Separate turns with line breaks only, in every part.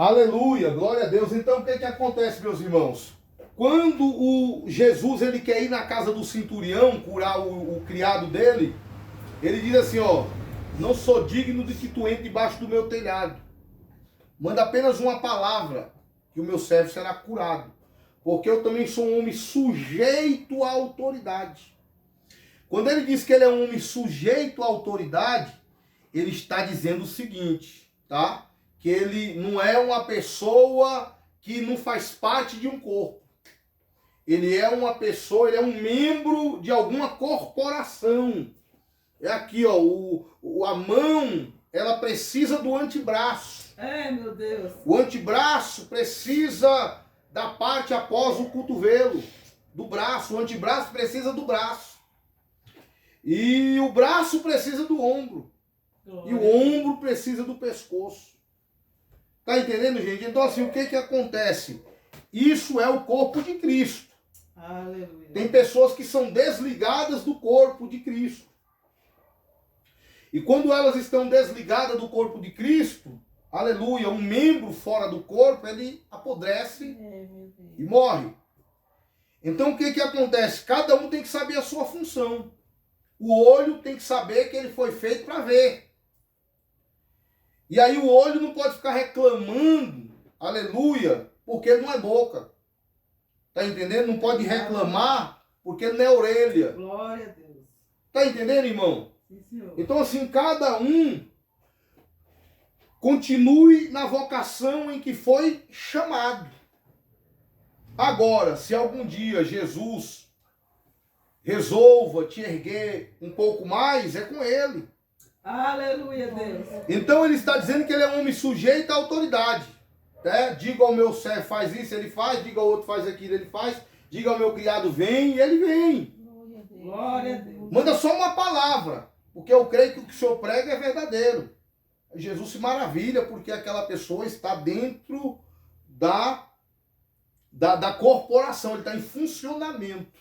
Aleluia, glória a Deus. Então o que que acontece, meus irmãos? Quando o Jesus ele quer ir na casa do centurião curar o criado dele, ele diz assim, ó, não sou digno de que tu entre debaixo do meu telhado. Manda apenas uma palavra que o meu servo será curado. Porque eu também sou um homem sujeito à autoridade. Quando ele diz que ele é um homem sujeito à autoridade, ele está dizendo o seguinte, tá? Que ele não é uma pessoa que não faz parte de um corpo. Ele é uma pessoa, ele é um membro de alguma corporação. É aqui, ó, a mão, ela precisa do antebraço.
É, meu Deus.
O antebraço precisa da parte após o cotovelo, do braço. O antebraço precisa do braço. E o braço precisa do ombro.
Glória.
E o ombro precisa do pescoço. Tá entendendo, gente? Então, assim, o que que acontece? Isso é o corpo de Cristo.
Aleluia.
Tem pessoas que são desligadas do corpo de Cristo. E quando elas estão desligadas do corpo de Cristo, aleluia, um membro fora do corpo, ele apodrece e morre. Então o que que acontece? Cada um tem que saber a sua função. O olho tem que saber que ele foi feito para ver. E aí o olho não pode ficar reclamando, aleluia, porque ele não é boca. Tá entendendo? Não pode reclamar porque ele não é orelha.
Glória a Deus.
Tá entendendo, irmão?
Sim, Senhor.
Então assim, cada um continue na vocação em que foi chamado. Agora, se algum dia Jesus resolva te erguer um pouco mais, é com ele.
Aleluia, Deus.
Então ele está dizendo que ele é um homem sujeito à autoridade. Né? Diga ao meu servo faz isso, ele faz. Diga ao outro faz aquilo, ele faz. Diga ao meu criado vem, e ele vem.
Glória a Deus.
Manda só uma palavra, porque eu creio que o que o senhor prega é verdadeiro. Jesus se maravilha porque aquela pessoa está dentro da corporação, ele está em funcionamento.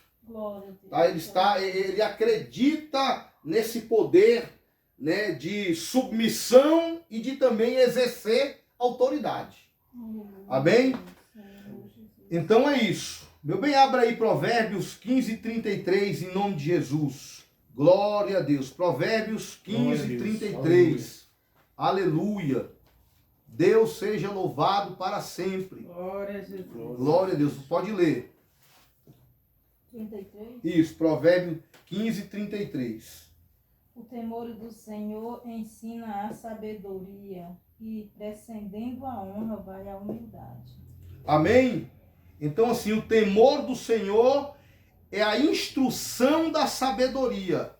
Tá? Ele acredita nesse poder, né, de submissão e de também exercer autoridade. Amém? Então é isso. Meu bem, abra aí Provérbios 15, 33, em nome de Jesus. Glória a Deus. Provérbios 15, 33. Aleluia. Deus seja louvado para sempre.
Glória a Jesus.
Glória a Deus. Pode ler.
33.
Isso, Provérbio 15, 33.
O temor do Senhor ensina a sabedoria e, precedendo a honra, vai a humildade.
Amém? Então, assim, o temor do Senhor é a instrução da sabedoria.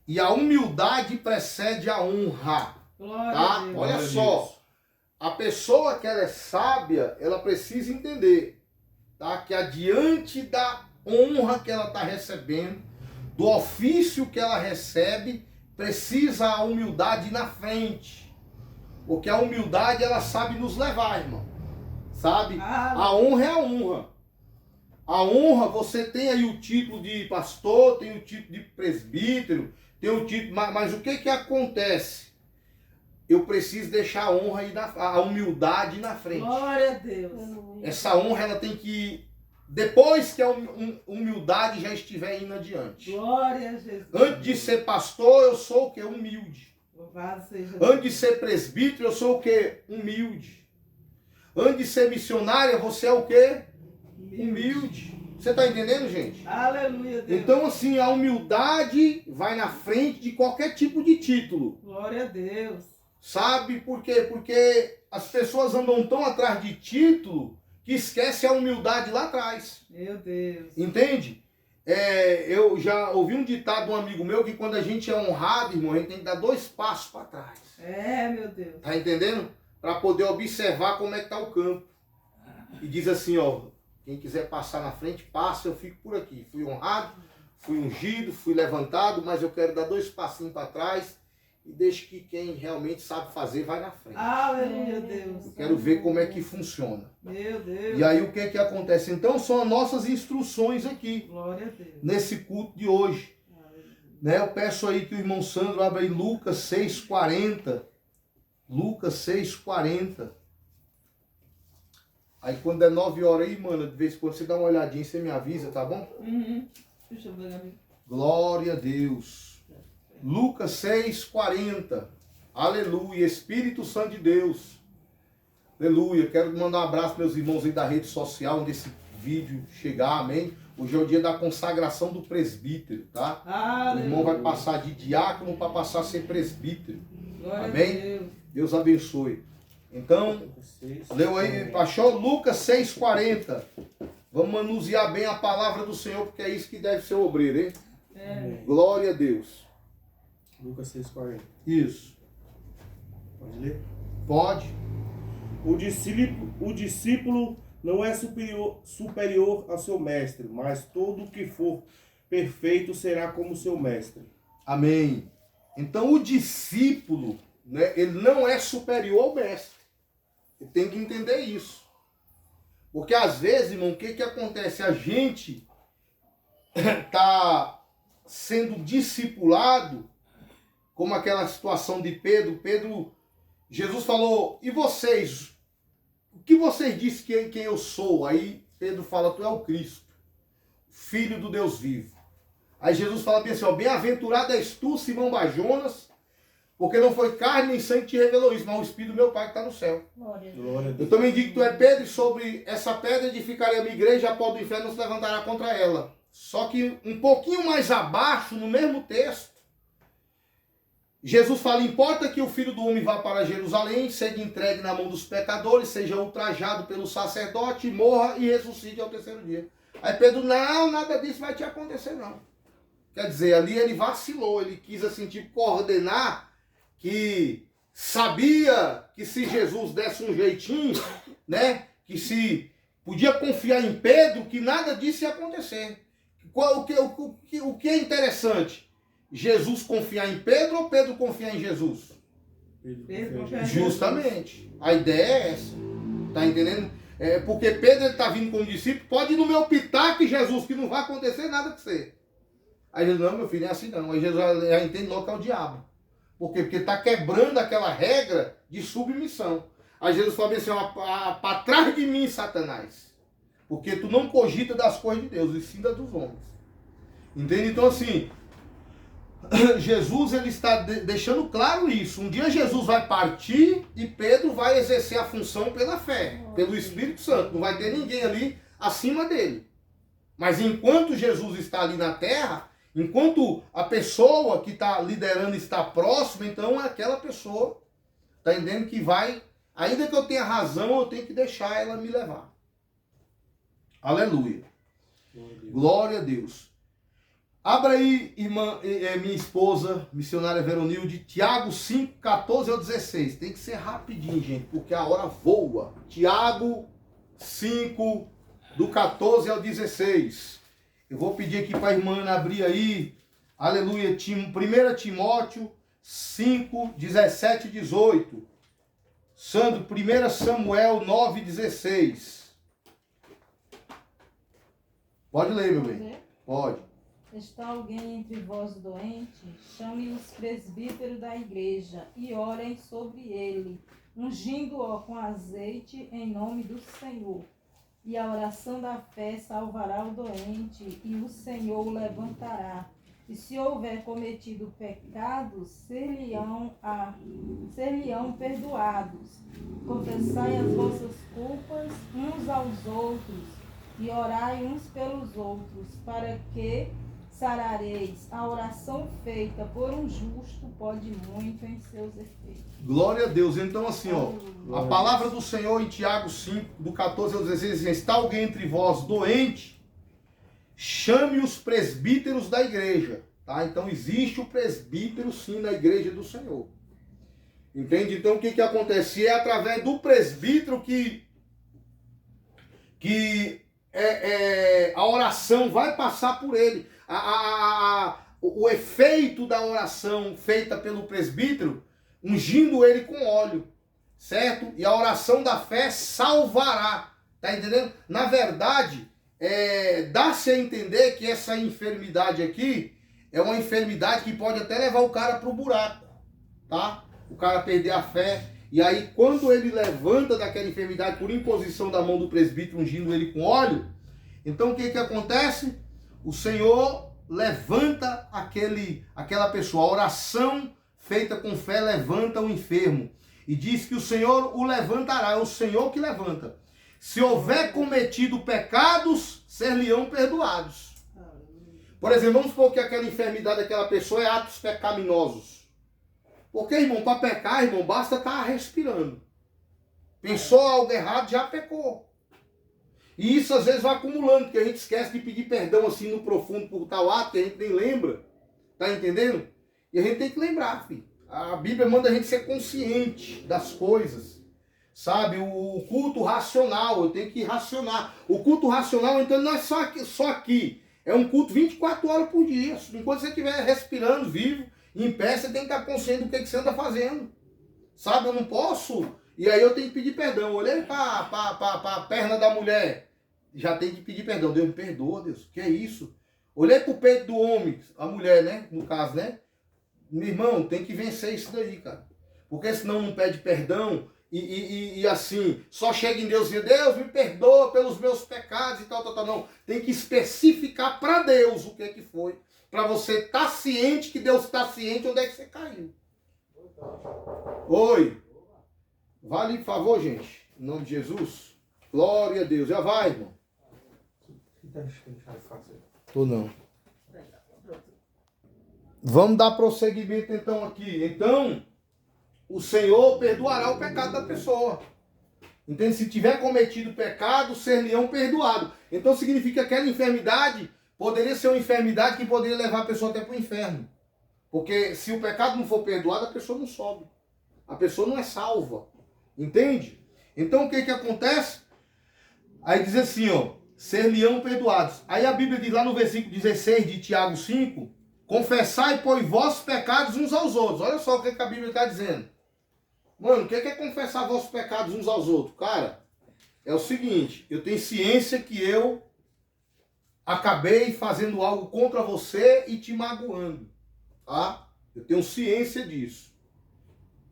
E a humildade precede a honra.
Glória
Tá?
a Deus.
Olha
Glória a
só.
Deus.
A pessoa que ela é sábia, ela precisa entender, tá? Que adiante da honra que ela está recebendo, do ofício que ela recebe, precisa a humildade ir na frente. Porque a humildade, ela sabe nos levar, irmão. Sabe? A honra é a honra. A honra, você tem aí o título de pastor, tem o título de presbítero, tem o título, mas o que que acontece? Eu preciso deixar a honra e a humildade na frente.
Glória a Deus.
Essa honra, ela tem que, depois que a humildade já estiver indo adiante.
Glória a Jesus.
Antes de ser pastor, eu sou o quê? Humilde.
Louvado seja Deus.
Antes de ser presbítero, eu sou o quê? Humilde. Antes de ser missionária, você é o quê? Humilde. Você está entendendo, gente?
Aleluia, Deus.
Então, assim, a humildade vai na frente de qualquer tipo de título.
Glória a Deus.
Sabe por quê? Porque as pessoas andam tão atrás de título que esquece a humildade lá atrás.
Meu Deus.
Entende? Eu já ouvi um ditado de um amigo meu que quando a gente é honrado, irmão, a gente tem que dar 2 passos para trás.
É, meu Deus.
Tá entendendo? Para poder observar como é que tá o campo. E diz assim, ó, quem quiser passar na frente, passa, eu fico por aqui. Fui honrado, fui ungido, fui levantado, mas eu quero dar 2 passinhos para trás e deixe que quem realmente sabe fazer vai na frente.
Aleluia, Deus.
Eu quero ver como é que funciona.
Meu Deus.
E aí o que que acontece? Então são as nossas instruções aqui,
Glória a Deus.
nesse culto de hoje. Né? Eu peço aí que o irmão Sandro abra aí Lucas 6,40. Lucas 6,40. Aí quando é 9 horas aí, mano, de vez em quando você dá uma olhadinha, você me avisa, tá bom?
Uhum. Deixa eu ver, amigo.
Glória a Deus. Lucas 6:40. Aleluia. Espírito Santo de Deus. Aleluia. Quero mandar um abraço para meus irmãos aí da rede social, onde esse vídeo chegar, amém? Hoje é o dia da consagração do presbítero, tá? O irmão vai passar de diácono para passar a ser presbítero.
Glória
Amém?
a Deus.
Deus abençoe. Então, leu aí, achou? Lucas 6:40. Vamos manusear bem a palavra do Senhor, porque é isso que deve ser o obreiro, hein?
É.
Glória a Deus.
Lucas 6,40.
Isso.
Pode ler?
Pode.
O discípulo não é superior ao seu mestre, mas todo o que for perfeito será como seu mestre.
Amém. Então o discípulo, né, ele não é superior ao mestre. Ele tem que entender isso. Porque às vezes, irmão, o que acontece? A gente está sendo discipulado, como aquela situação de Pedro. Jesus falou, e vocês? O que vocês dizem quem eu sou? Aí Pedro fala, tu é o Cristo, Filho do Deus vivo. Aí Jesus fala bem assim, ó, bem-aventurado és tu, Simão Bajonas, porque não foi carne nem sangue que te revelou isso, mas o Espírito do meu Pai que está no céu.
Glória a Deus.
Glória a
Eu
Deus.
também digo que tu é Pedro, e sobre essa pedra edificarei a minha igreja, a porta do inferno não se levantará contra ela. Só que um pouquinho mais abaixo, no mesmo texto, Jesus fala, importa que o Filho do Homem vá para Jerusalém, seja entregue na mão dos pecadores, seja ultrajado pelo sacerdote, morra e ressuscite ao terceiro dia. Aí Pedro, não, nada disso vai te acontecer não. Quer dizer, ali ele vacilou, ele quis assim, tipo, coordenar que sabia que se Jesus desse um jeitinho, né, que se podia confiar em Pedro, que nada disso ia acontecer. O que é interessante? Jesus confiar em Pedro ou Pedro confiar em Jesus?
Pedro confia em
Justamente. A ideia é essa. Tá entendendo? É porque Pedro está vindo como discípulo, pode ir no meu pitaco, Jesus, que não vai acontecer nada com você. Aí Jesus, não, meu filho, não é assim não. Aí Jesus já entende logo que é o diabo. Por quê? Porque está quebrando aquela regra de submissão. Aí Jesus fala assim, para trás de mim, Satanás. Porque tu não cogita das coisas de Deus, e sim das dos homens. Entende? Então assim, Jesus ele está deixando claro isso. Um dia Jesus vai partir e Pedro vai exercer a função pela fé, pelo Espírito Santo. Não vai ter ninguém ali acima dele. Mas enquanto Jesus está ali na terra, enquanto a pessoa que está liderando está próxima, então aquela pessoa está entendendo que vai, ainda que eu tenha razão, eu tenho que deixar ela me levar. Aleluia. Glória a Deus. Abra aí, irmã, minha esposa, missionária Veronilde, Tiago 5, 14 ao 16. Tem que ser rapidinho, gente, porque a hora voa. Tiago 5, do 14 ao 16. Eu vou pedir aqui para a irmã abrir aí, aleluia, 1 Timóteo 5, 17 e 18. Sandro, 1 Samuel 9, 16. Pode ler, meu bem. Pode.
Está alguém entre vós doente? Chame os presbíteros da igreja e orem sobre ele, ungindo-o com azeite em nome do Senhor. E a oração da fé salvará o doente, e o Senhor o levantará. E se houver cometido pecados, ser-lhe-ão perdoados. Confessai as vossas culpas uns aos outros, e orai uns pelos outros, para que sarareis. A oração feita por um justo pode muito em seus efeitos.
Glória a Deus. Então assim, ó, a palavra do Senhor em Tiago 5, do 14 ao 16, diz, está alguém entre vós doente? Chame os presbíteros da igreja. Tá? Então existe o presbítero sim na igreja do Senhor. Entende? Então o que acontece? É através do presbítero que a oração vai passar por ele. O efeito da oração feita pelo presbítero, ungindo ele com óleo, certo? E a oração da fé salvará, tá entendendo? Na verdade, dá-se a entender que essa enfermidade aqui é uma enfermidade que pode até levar o cara para o buraco, tá? O cara perder a fé. E aí, quando ele levanta daquela enfermidade por imposição da mão do presbítero, ungindo ele com óleo, então o que acontece? O Senhor levanta aquela pessoa. A oração feita com fé levanta o enfermo. E diz que o Senhor o levantará, é o Senhor que levanta. Se houver cometido pecados, ser-lhe-ão perdoados. Por exemplo, vamos supor que aquela enfermidade daquela pessoa é atos pecaminosos. Porque, irmão, para pecar, irmão, basta estar respirando. Pensou algo errado, já pecou. E isso às vezes vai acumulando, porque a gente esquece de pedir perdão assim no profundo por tal ato que a gente nem lembra. Tá entendendo? E a gente tem que lembrar, filho. A Bíblia manda a gente ser consciente das coisas. Sabe? O culto racional, eu tenho que racionar. O culto racional, então, não é só aqui. É um culto 24 horas por dia. Enquanto você estiver respirando, vivo, em pé, você tem que estar consciente do que você anda fazendo. Sabe? Eu não posso. E aí eu tenho que pedir perdão. Olhei para a perna da mulher. Já tem que pedir perdão. Deus me perdoa, Deus. Que é isso? Olhei para o peito do homem. A mulher, né? No caso, né? Meu irmão, tem que vencer isso daí, cara. Porque senão não pede perdão. E assim, só chega em Deus e diz, Deus me perdoa pelos meus pecados e tal. Não, tem que especificar para Deus o que foi. Para você estar ciente que Deus está ciente onde é que você caiu. Oi. Vale, por favor, gente. Em nome de Jesus. Glória a Deus. Já vai, irmão. Tô não. Vamos dar prosseguimento então aqui. Então, o Senhor perdoará o pecado da pessoa. Entende? Se tiver cometido pecado, ser-lhe-ão perdoado. Então significa que aquela enfermidade poderia ser uma enfermidade que poderia levar a pessoa até para o inferno. Porque se o pecado não for perdoado, a pessoa não sobe. A pessoa não é salva. Entende? Então o que acontece? Aí diz assim, ó, ser-lhe-ão perdoados. Aí a Bíblia diz lá no versículo 16 de Tiago 5, confessai, pois, vossos pecados uns aos outros. Olha só o que a Bíblia está dizendo. Mano, o que é confessar vossos pecados uns aos outros? Cara, é o seguinte, eu tenho ciência que eu acabei fazendo algo contra você e te magoando, tá? Eu tenho ciência disso.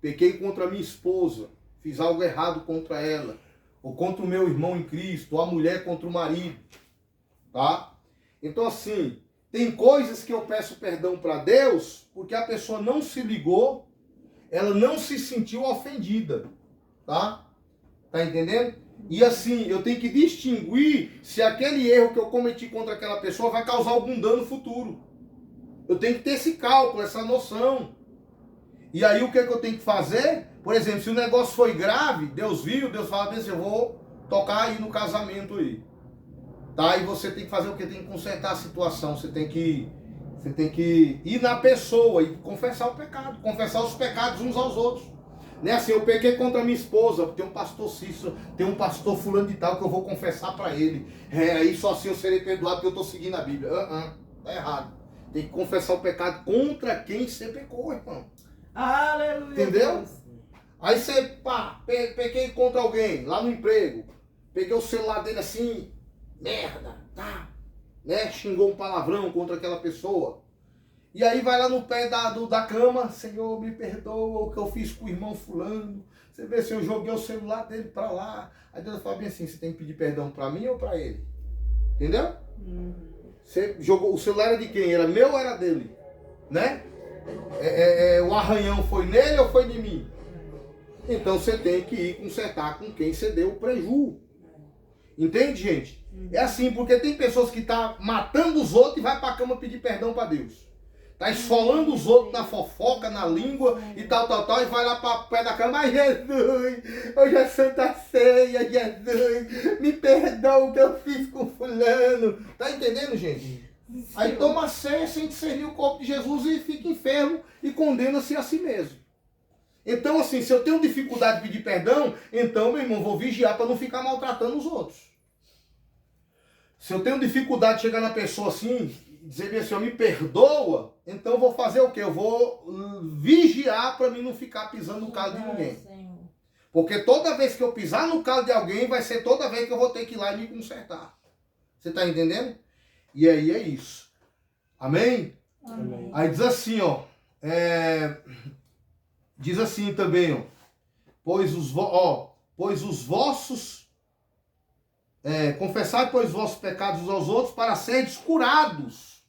Pequei contra a minha esposa, fiz algo errado contra ela, ou contra o meu irmão em Cristo, ou a mulher contra o marido, tá? Então assim, tem coisas que eu peço perdão para Deus porque a pessoa não se ligou, ela não se sentiu ofendida, tá? Tá entendendo? E assim, eu tenho que distinguir se aquele erro que eu cometi contra aquela pessoa vai causar algum dano futuro. Eu tenho que ter esse cálculo, essa noção. E aí o que eu tenho que fazer? Por exemplo, se o negócio foi grave, Deus viu, Deus fala assim, eu vou tocar aí no casamento aí. Tá? E você tem que fazer o que? Tem que consertar a situação. Você tem que ir na pessoa e confessar o pecado. Confessar os pecados uns aos outros. Não é assim, eu pequei contra a minha esposa, tem um pastor Cícero, tem um pastor fulano de tal que eu vou confessar para ele. Aí só assim eu serei perdoado porque eu estou seguindo a Bíblia. Tá errado. Tem que confessar o pecado contra quem você pecou, irmão.
Aleluia.
Entendeu?
Deus.
Aí você, pequei contra alguém, lá no emprego. Peguei o celular dele assim, merda, tá? Né? Xingou um palavrão contra aquela pessoa. E aí vai lá no pé da cama, Senhor, me perdoa o que eu fiz com o irmão fulano. Você vê se eu joguei o celular dele para lá. Aí Deus fala bem assim, você tem que pedir perdão para mim ou para ele? Entendeu? Você jogou, o celular era de quem? Era meu ou era dele? Né? O arranhão foi nele ou foi de mim? Então você tem que ir consertar com quem você deu o prejuízo. Entende, gente? É assim, porque tem pessoas que estão matando os outros e vai para a cama pedir perdão para Deus. Tá esfolando os outros na fofoca, na língua e tal, e vai lá para o pé da cama. Ai, Jesus, hoje é Santa Ceia, Jesus, me perdoa o que eu fiz com fulano. Tá entendendo, gente? Aí toma a ceia sem discernir o corpo de Jesus e fica enfermo e condena-se a si mesmo. Então, assim, se eu tenho dificuldade de pedir perdão, então, meu irmão, vou vigiar para não ficar maltratando os outros. Se eu tenho dificuldade de chegar na pessoa assim, dizer assim, me perdoa, então vou fazer o quê? Eu vou vigiar para mim não ficar pisando no calo de ninguém. Porque toda vez que eu pisar no calo de alguém, vai ser toda vez que eu vou ter que ir lá e me consertar. Você está entendendo? E aí é isso. Amém?
Amém.
Aí diz assim, ó. Diz assim também, ó. pois os vossos confessai, pois, os vossos pecados uns aos outros para seres curados.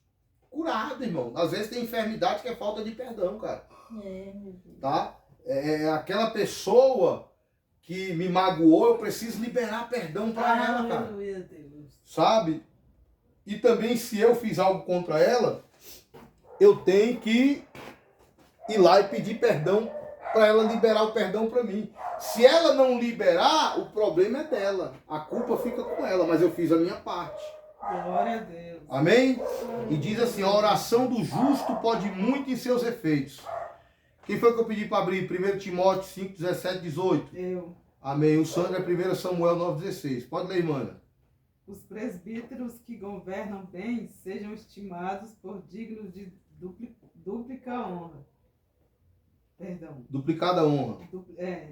Curado, irmão. Às vezes tem enfermidade que é falta de perdão, cara.
Meu Deus.
Tá? Aquela pessoa que me magoou, eu preciso liberar perdão para ela, cara.
Aleluia, Deus.
Sabe? E também, se eu fiz algo contra ela, eu tenho que ir lá e pedir perdão para ela liberar o perdão para mim. Se ela não liberar, o problema é dela. A culpa fica com ela, mas eu fiz a minha parte.
Glória a Deus.
Amém? E diz assim, a oração do justo pode muito em seus efeitos. Quem foi que eu pedi para abrir? 1 Timóteo 5, 17, 18.
Eu.
Amém. O Sandro é 1 Samuel 9, 16. Pode ler, irmã.
Os presbíteros que governam bem sejam estimados por dignos de dúplica honra. Perdão.
Duplicada honra.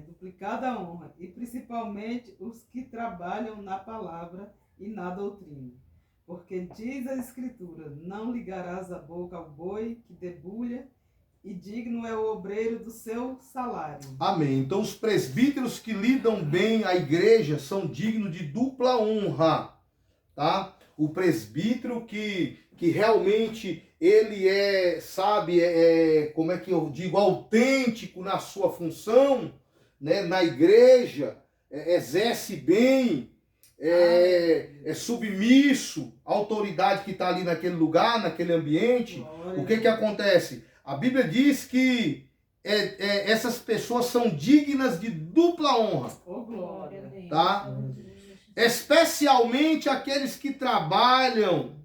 Duplicada honra. E principalmente os que trabalham na palavra e na doutrina. Porque diz a Escritura, não ligarás a boca ao boi que debulha, e digno é o obreiro do seu salário.
Amém. Então os presbíteros que lidam bem a igreja são dignos de dupla honra. Tá? O presbítero que realmente ele como é que eu digo, autêntico na sua função, né, na igreja, exerce bem, é submisso à autoridade que está ali naquele lugar, naquele ambiente.
Glória.
O que acontece? A Bíblia diz que essas pessoas são dignas de dupla honra.
Oh, glória.
Tá? Especialmente aqueles que trabalham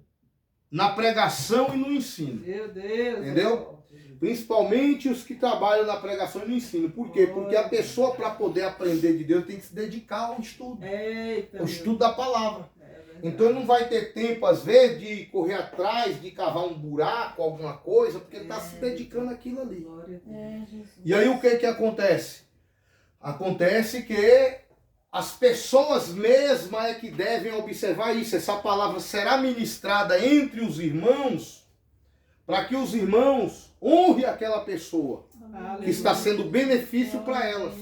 na pregação e no ensino.
Meu Deus.
Entendeu? Principalmente os que trabalham na pregação e no ensino. Por quê? Porque a pessoa, para poder aprender de Deus, tem que se dedicar ao estudo.
Eita,
Ao estudo da palavra. Então ele não vai ter tempo, às vezes, de correr atrás, de cavar um buraco, alguma coisa, porque ele está se dedicando àquilo ali.
Glória a Deus.
Jesus.
E aí o que acontece? Acontece que as pessoas mesmas é que devem observar isso. Essa palavra será ministrada entre os irmãos, para que os irmãos honrem aquela pessoa que está sendo benefício para elas.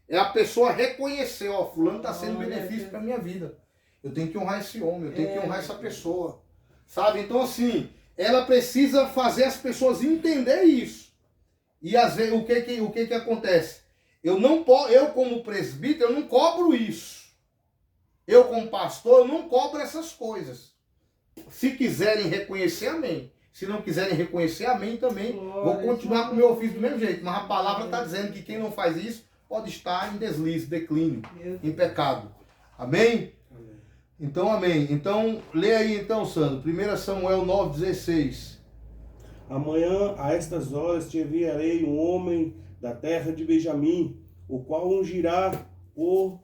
É a pessoa reconhecer, ó, fulano está sendo benefício para a minha vida. Eu tenho que honrar esse homem, eu tenho que honrar essa pessoa. Sabe? Então, assim, ela precisa fazer as pessoas entender isso. E às vezes, o que acontece? Eu como presbítero, eu não cobro isso. Eu como pastor, eu não cobro essas coisas. Se quiserem reconhecer, amém. Se não quiserem reconhecer, amém também. Vou continuar com o meu ofício do mesmo jeito. Mas a palavra está dizendo que quem não faz isso pode estar em deslize, declínio, em pecado. Amém? Então, amém. Então, lê aí então, Sandro. 1 Samuel 9,16.
Amanhã, a estas horas, te enviarei um homem da terra de Benjamim, o qual ungirá por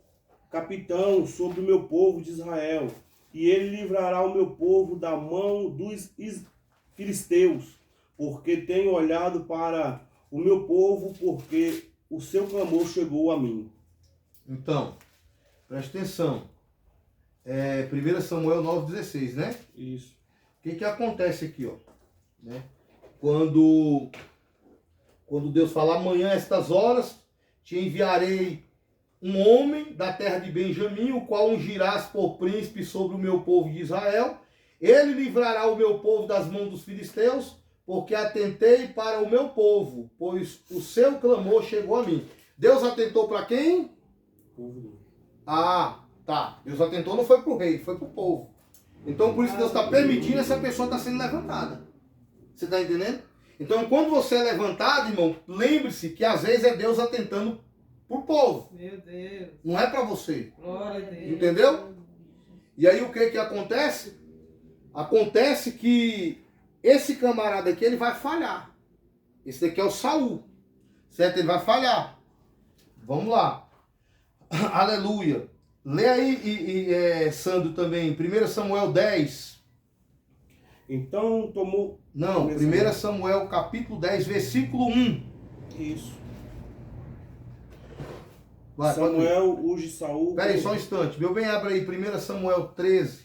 capitão sobre o meu povo de Israel. E ele livrará o meu povo da mão dos filisteus, porque tenho olhado para o meu povo, porque o seu clamor chegou a mim.
Então, presta atenção. 1 Samuel 9,16, né?
Isso.
O que acontece aqui, ó? Né? Quando Deus fala, amanhã, estas horas, te enviarei um homem da terra de Benjamim, o qual ungirás por príncipe sobre o meu povo de Israel. Ele livrará o meu povo das mãos dos filisteus, porque atentei para o meu povo, pois o seu clamor chegou a mim. Deus atentou para quem?
Povo.
Ah, tá. Deus atentou, não foi para o rei, foi para o povo. Então, por isso que Deus está permitindo essa pessoa estar sendo levantada. Você está entendendo? Então, quando você é levantado, irmão, lembre-se que às vezes é Deus atentando para o povo.
Meu Deus.
Não é para você.
Glória a Deus.
Entendeu? E aí o que acontece? Acontece que esse camarada aqui, ele vai falhar. Esse daqui é o Saul. Certo? Ele vai falhar. Vamos lá. Aleluia. Lê aí, Sandro, também. 1 Samuel 10.
Então tomou...
Não, 1 Samuel capítulo 10, versículo 1.
Isso.
Vai,
Samuel unge Saul.
Pera aí, só um instante. Meu bem, abre aí 1 Samuel 13,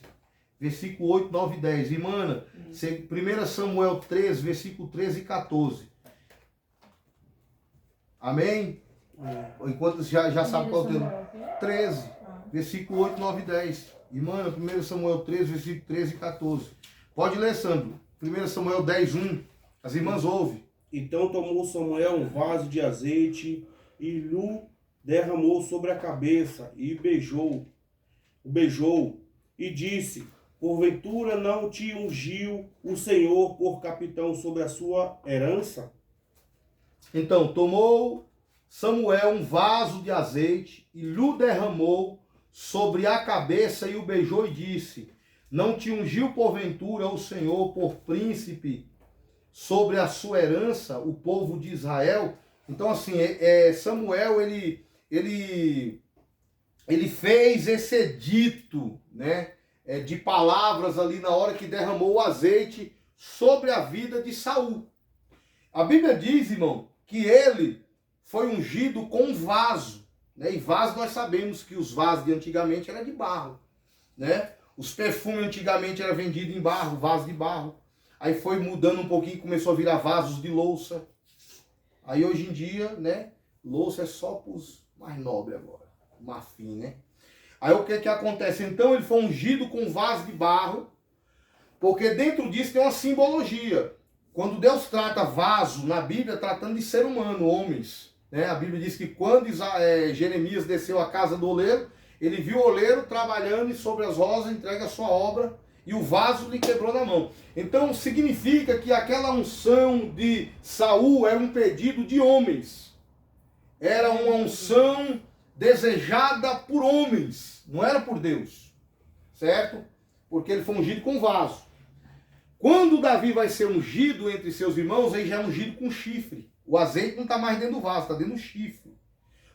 versículo 8, 9 e 10. Irmã, 1 Samuel 13, versículo 13 e 14. Amém? Enquanto já sabe qual é o teu.
Samuel, o quê?
13,
Ah.
versículo 8, 9 e 10. Irmã, 1 Samuel 13, versículo 13 e 14. Pode ler, Sandro. 1 Samuel 10, 1. As irmãs ouvem.
Então tomou Samuel um vaso de azeite e lhe derramou sobre a cabeça e beijou e disse: porventura não te ungiu o Senhor por capitão sobre a sua herança?
Então, tomou Samuel um vaso de azeite e lhe derramou sobre a cabeça e o beijou e disse: não te ungiu porventura o Senhor por príncipe sobre a sua herança, o povo de Israel? Então, assim, Samuel, ele fez esse edito, né, de palavras ali na hora que derramou o azeite sobre a vida de Saul. A Bíblia diz, irmão, que ele foi ungido com um vaso, né? E vaso nós sabemos que os vasos de antigamente eram de barro, né? Os perfumes antigamente eram vendidos em barro, vaso de barro. Aí foi mudando um pouquinho, começou a virar vasos de louça. Aí hoje em dia, né, louça é só para os mais nobres agora, marfim, né? Aí o que acontece? Então ele foi ungido com um vaso de barro, porque dentro disso tem uma simbologia. Quando Deus trata vaso na Bíblia, tratando de ser humano, homens, né? A Bíblia diz que quando Jeremias desceu à casa do oleiro, ele viu o oleiro trabalhando e sobre as rosas entrega a sua obra e o vaso lhe quebrou na mão. Então significa que aquela unção de Saul era um pedido de homens. Era uma unção desejada por homens, não era por Deus, certo? Porque ele foi ungido com vaso. Quando Davi vai ser ungido entre seus irmãos, ele já é ungido com chifre. O azeite não está mais dentro do vaso, está dentro do chifre.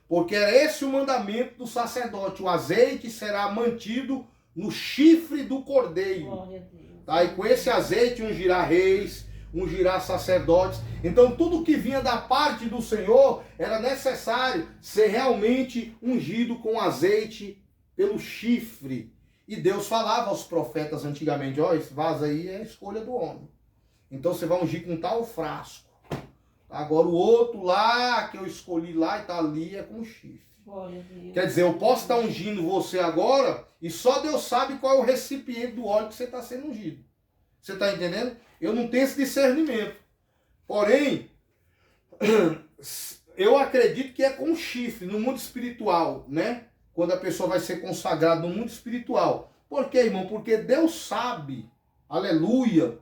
Porque era esse o mandamento do sacerdote. O azeite será mantido no chifre do cordeiro.
Glória a Deus.
Tá? E com esse azeite ungirá reis, ungirá sacerdotes. Então tudo que vinha da parte do Senhor era necessário ser realmente ungido com azeite pelo chifre. E Deus falava aos profetas antigamente: ó, esse vaso aí é a escolha do homem. Então você vai ungir com tal frasco. Agora o outro lá, que eu escolhi lá e tá ali, é com chifre.
Glória a Deus.
Quer dizer, eu posso estar ungindo você agora e só Deus sabe qual é o recipiente do óleo que você está sendo ungido. Você está entendendo? Eu não tenho esse discernimento. Porém, eu acredito que é com chifre no mundo espiritual, né? Quando a pessoa vai ser consagrada no mundo espiritual. Por quê, irmão? Porque Deus sabe, aleluia,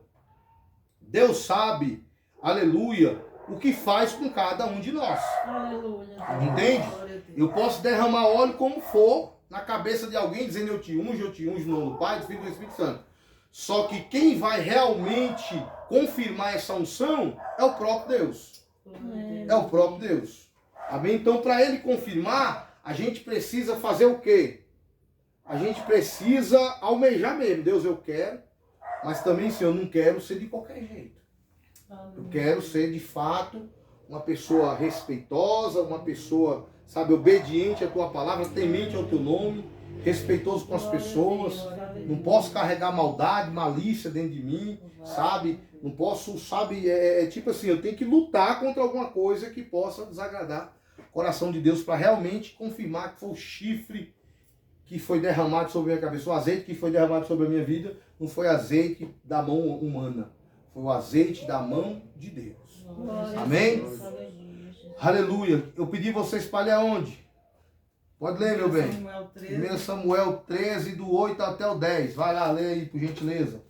Deus sabe, aleluia, o que faz com cada um de nós.
Aleluia.
Entende?
Glória a Deus.
Eu posso derramar óleo como for na cabeça de alguém, dizendo eu te unjo no nome do Pai, do Filho e do Espírito Santo. Só que quem vai realmente confirmar essa unção é o próprio Deus. É o próprio Deus. Amém? Então, para ele confirmar, a gente precisa fazer o quê? A gente precisa almejar mesmo. Deus, eu quero, mas também, Senhor, eu não quero ser de qualquer jeito. Eu quero ser, de fato, uma pessoa respeitosa, uma pessoa, sabe, obediente à tua palavra, temente ao teu nome, respeitoso com as pessoas. Não posso carregar maldade, malícia dentro de mim, sabe? Não posso, sabe, tipo assim, eu tenho que lutar contra alguma coisa que possa desagradar o coração de Deus para realmente confirmar que foi o chifre que foi derramado sobre a minha cabeça, o azeite que foi derramado sobre a minha vida, não foi azeite da mão humana, foi o azeite da mão de Deus. Amém? Aleluia. Eu pedi você espalhar onde? Pode ler, meu bem.
Samuel 13.
1 Samuel 13, do 8 até o 10. Vai lá, lê aí, por gentileza.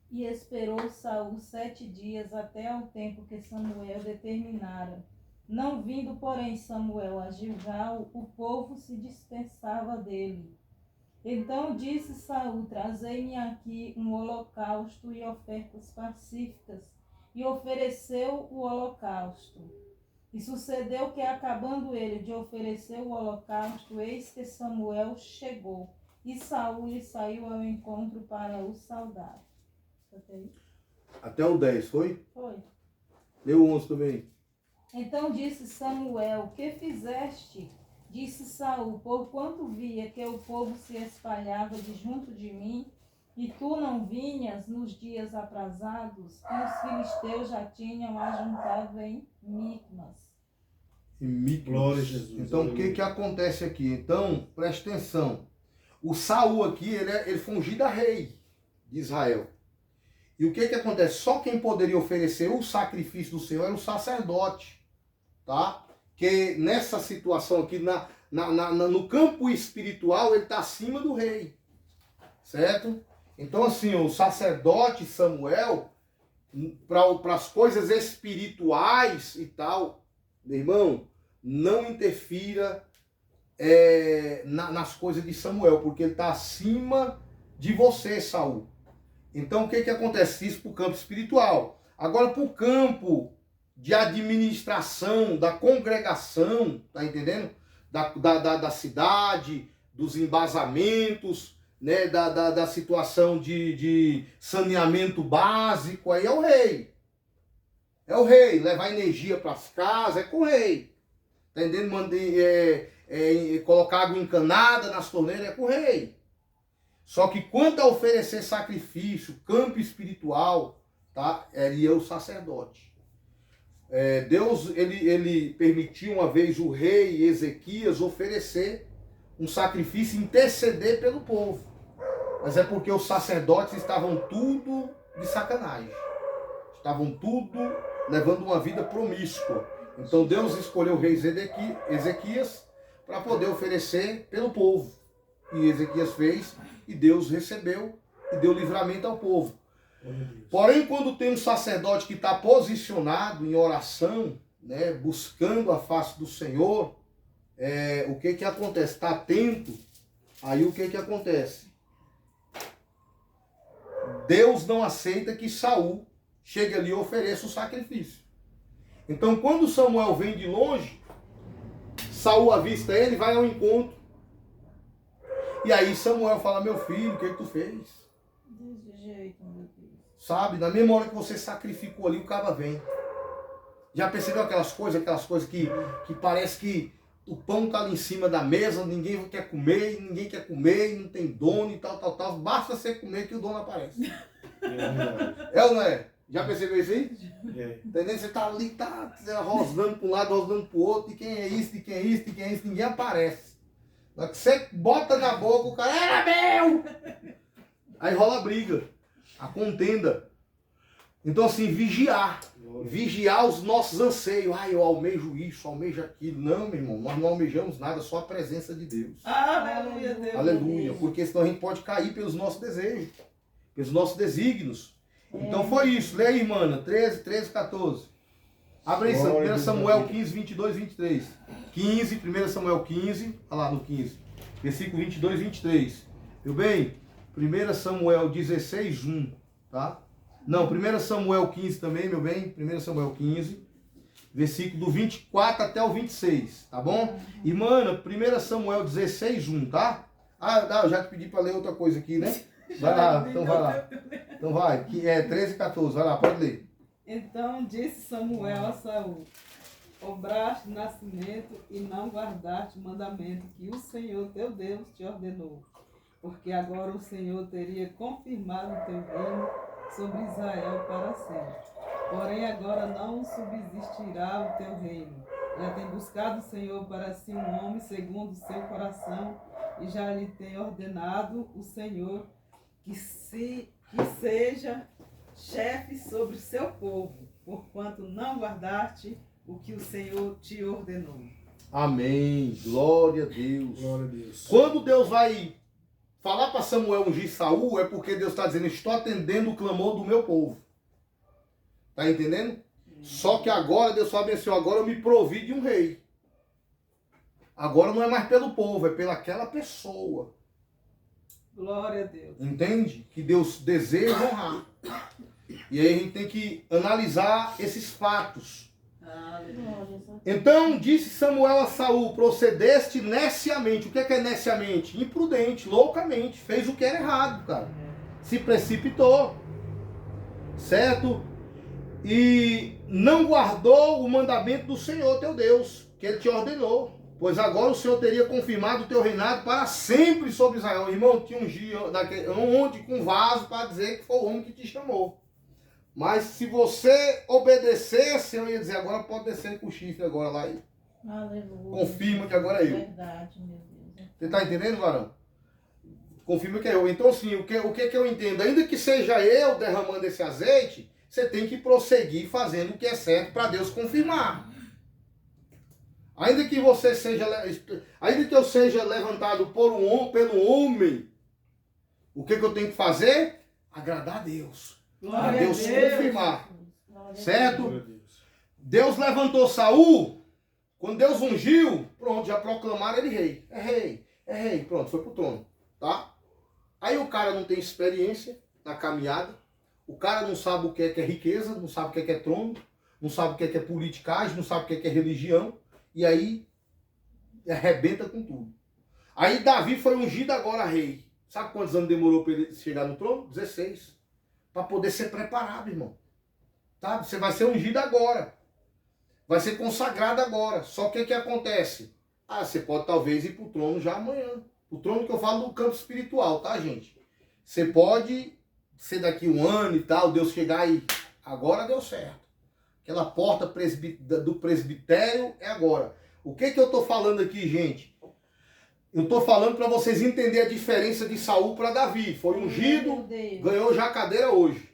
E esperou Saul 7 dias até ao tempo que Samuel determinara. Não vindo, porém, Samuel a Gilgal, o povo se dispensava dele. Então disse Saul: trazei-me aqui um holocausto e ofertas pacíficas. E ofereceu o holocausto. E sucedeu que, acabando ele de oferecer o holocausto, eis que Samuel chegou. E Saul lhe saiu ao encontro para o saudar.
Até o 10, foi?
Foi.
Leu o 11 também.
Então disse Samuel: que fizeste? Disse Saul: porquanto via que o povo se espalhava de junto de mim, e tu não vinhas nos dias aprazados, e os filisteus já tinham ajuntado em Micmas.
e Micmas.
Glória a Jesus.
Então, o que acontece aqui? Então, preste atenção. O Saul aqui, ele foi ungido a rei de Israel. E o que acontece? Só quem poderia oferecer o sacrifício do Senhor era o sacerdote. Tá? Que nessa situação aqui, no campo espiritual, ele está acima do rei. Certo? Então, assim, o sacerdote Samuel, para as coisas espirituais e tal, meu irmão, não interfira nas coisas de Samuel, porque ele está acima de você, Saul. Então, o que acontece? Isso para o campo espiritual. Agora, para o campo de administração, da congregação, tá entendendo? Da cidade, dos embasamentos, né? Da situação de saneamento básico, aí é o rei. É o rei. Levar energia para as casas, é com o rei. Tá entendendo? Colocar água encanada nas torneiras, é com o rei. Só que quanto a oferecer sacrifício, campo espiritual, tá? Ele é o sacerdote. Deus, ele permitiu uma vez o rei Ezequias oferecer um sacrifício e interceder pelo povo. Mas é porque os sacerdotes estavam tudo de sacanagem. Estavam tudo levando uma vida promíscua. Então Deus escolheu o rei Ezequias para poder oferecer pelo povo. E Ezequias fez, e Deus recebeu e deu livramento ao povo. Porém, quando tem um sacerdote que está posicionado em oração, né, buscando a face do Senhor, o que acontece? Está atento, aí o que acontece? Deus não aceita que Saul chegue ali e ofereça o sacrifício. Então, quando Samuel vem de longe, Saul avista ele, vai ao encontro. E aí Samuel fala: meu filho, o que tu fez?
Desse jeito, meu Deus.
Sabe, na mesma hora que você sacrificou ali, o cara vem. Já percebeu aquelas coisas que parece que o pão tá ali em cima da mesa, ninguém quer comer, não tem dono e tal. Basta você comer que o dono aparece. É ou não é? Já percebeu isso aí? Entendeu? Você tá ali, tá rosnando para um lado, rosnando para o outro, e quem é isso, ninguém aparece. Na hora que você bota na boca, o cara, era meu! Aí rola a briga, a contenda. Então, assim, vigiar os nossos anseios. Eu almejo isso, almejo aquilo. Não, meu irmão, nós não almejamos nada, só a presença de Deus.
Aleluia, Deus.
Aleluia, porque senão a gente pode cair pelos nossos desejos, pelos nossos desígnios. Então foi isso. Leia aí, irmã, 13, 14. Abre aí, 1 Samuel 15, 22, 23. 1 Samuel 15, olha lá no 15. Versículo 22, 23. Viu bem? 1 Samuel 16, 1. Tá? Não, 1 Samuel 15 também, meu bem. 1 Samuel 15. Versículo do 24 até o 26. Tá bom? E, mano, 1 Samuel 16, 1, tá? Eu já te pedi para ler outra coisa aqui, né? Vai lá, então vai lá. Então vai, que é 13 e 14, vai lá, pode ler.
Então disse Samuel a Saul: obraste nascimento e não guardaste o mandamento que o Senhor teu Deus te ordenou, porque agora o Senhor teria confirmado o teu reino sobre Israel para sempre. Porém agora não subsistirá o teu reino. Já tem buscado o Senhor para si um homem segundo o seu coração, e já lhe tem ordenado o Senhor que seja chefe sobre seu povo, porquanto não guardaste o que o Senhor te ordenou.
Amém. Glória a Deus.
Glória a Deus.
Quando Deus vai falar para Samuel ungir Saul, é porque Deus está dizendo: estou atendendo o clamor do meu povo. Tá entendendo? Só que agora Deus fala assim: agora eu me provi de um rei. Agora não é mais pelo povo, é pelaquela pessoa.
Glória a Deus.
Entende? Que Deus deseja honrar. E aí a gente tem que analisar esses fatos. Então disse Samuel a Saul: procedeste neciamente. O que é neciamente? Imprudente, loucamente. Fez o que era errado, cara. Se precipitou. Certo? E não guardou o mandamento do Senhor teu Deus, que ele te ordenou. Pois agora o Senhor teria confirmado o teu reinado para sempre sobre Israel. Irmão, tinha um dia onde com vaso para dizer que foi o homem que te chamou. Mas se você obedecesse, eu ia dizer: agora pode descer com o chifre agora lá aí.
Aleluia.
Confirma que agora é eu.
Verdade, meu Deus.
Você está entendendo, varão? Confirma que é eu. Então, assim, o que eu entendo? Ainda que seja eu derramando esse azeite, você tem que prosseguir fazendo o que é certo para Deus confirmar. Ainda que eu seja levantado pelo homem, o que eu tenho que fazer? Agradar a Deus. A Deus confirmar. Certo?
Glória a Deus.
Deus levantou Saul, quando Deus ungiu, pronto, já proclamaram ele rei. É rei, pronto, foi pro trono, tá? Aí o cara não tem experiência na caminhada, o cara não sabe o que é riqueza, não sabe o que é trono, não sabe o que é politicagem, não sabe o que é religião, e aí arrebenta com tudo. Aí Davi foi ungido agora rei. Sabe quantos anos demorou para ele chegar no trono? 16. Para poder ser preparado, irmão. Tá? Você vai ser ungido agora. Vai ser consagrado agora. Só que o que acontece? Você pode talvez ir para o trono já amanhã. O trono que eu falo no campo espiritual, tá, gente? Você pode ser daqui um ano e tal, Deus chegar e agora deu certo. Aquela porta do presbitério é agora. O que eu estou falando aqui, gente? Eu estou falando para vocês entenderem a diferença de Saul para Davi. Foi ungido, ganhou já a cadeira hoje.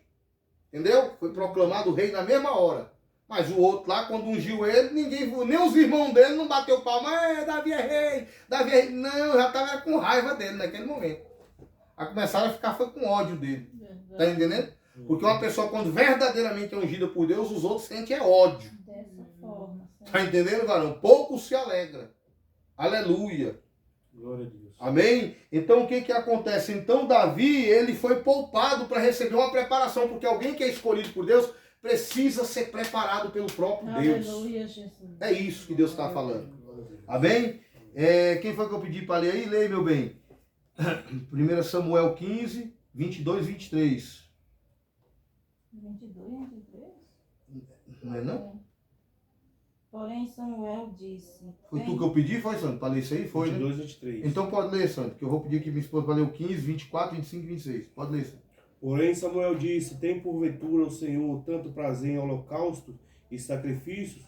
Entendeu? Foi proclamado rei na mesma hora. Mas o outro lá, quando ungiu ele, nem os irmãos dele não bateu palma. Davi é rei, Davi é rei. Não, já estava com raiva dele naquele momento. Aí começaram a ficar com ódio dele. Tá entendendo? Porque uma pessoa, quando verdadeiramente é ungida por Deus, os outros sentem ódio.
Dessa forma.
Tá entendendo, varão? Pouco se alegra. Aleluia.
Glória a Deus.
Amém? Então o que acontece? Então Davi, ele foi poupado para receber uma preparação, porque alguém que é escolhido por Deus precisa ser preparado pelo próprio Deus.
Aleluia, Jesus.
É isso que Deus está falando. Amém? Quem foi que eu pedi para ler aí? Leia, meu bem. 1 Samuel 15, 22, 23.
22, 23?
Não é não?
Porém, Samuel disse...
Foi tu que eu pedi, foi, Santo? Para ler isso aí? Foi,
22,
né?
23.
Então pode ler, Santo, que eu vou pedir aqui minha esposa para ler o 15, 24, 25 e 26. Pode ler, Santo.
Porém, Samuel disse: tem porventura o Senhor tanto prazer em holocaustos e sacrifícios,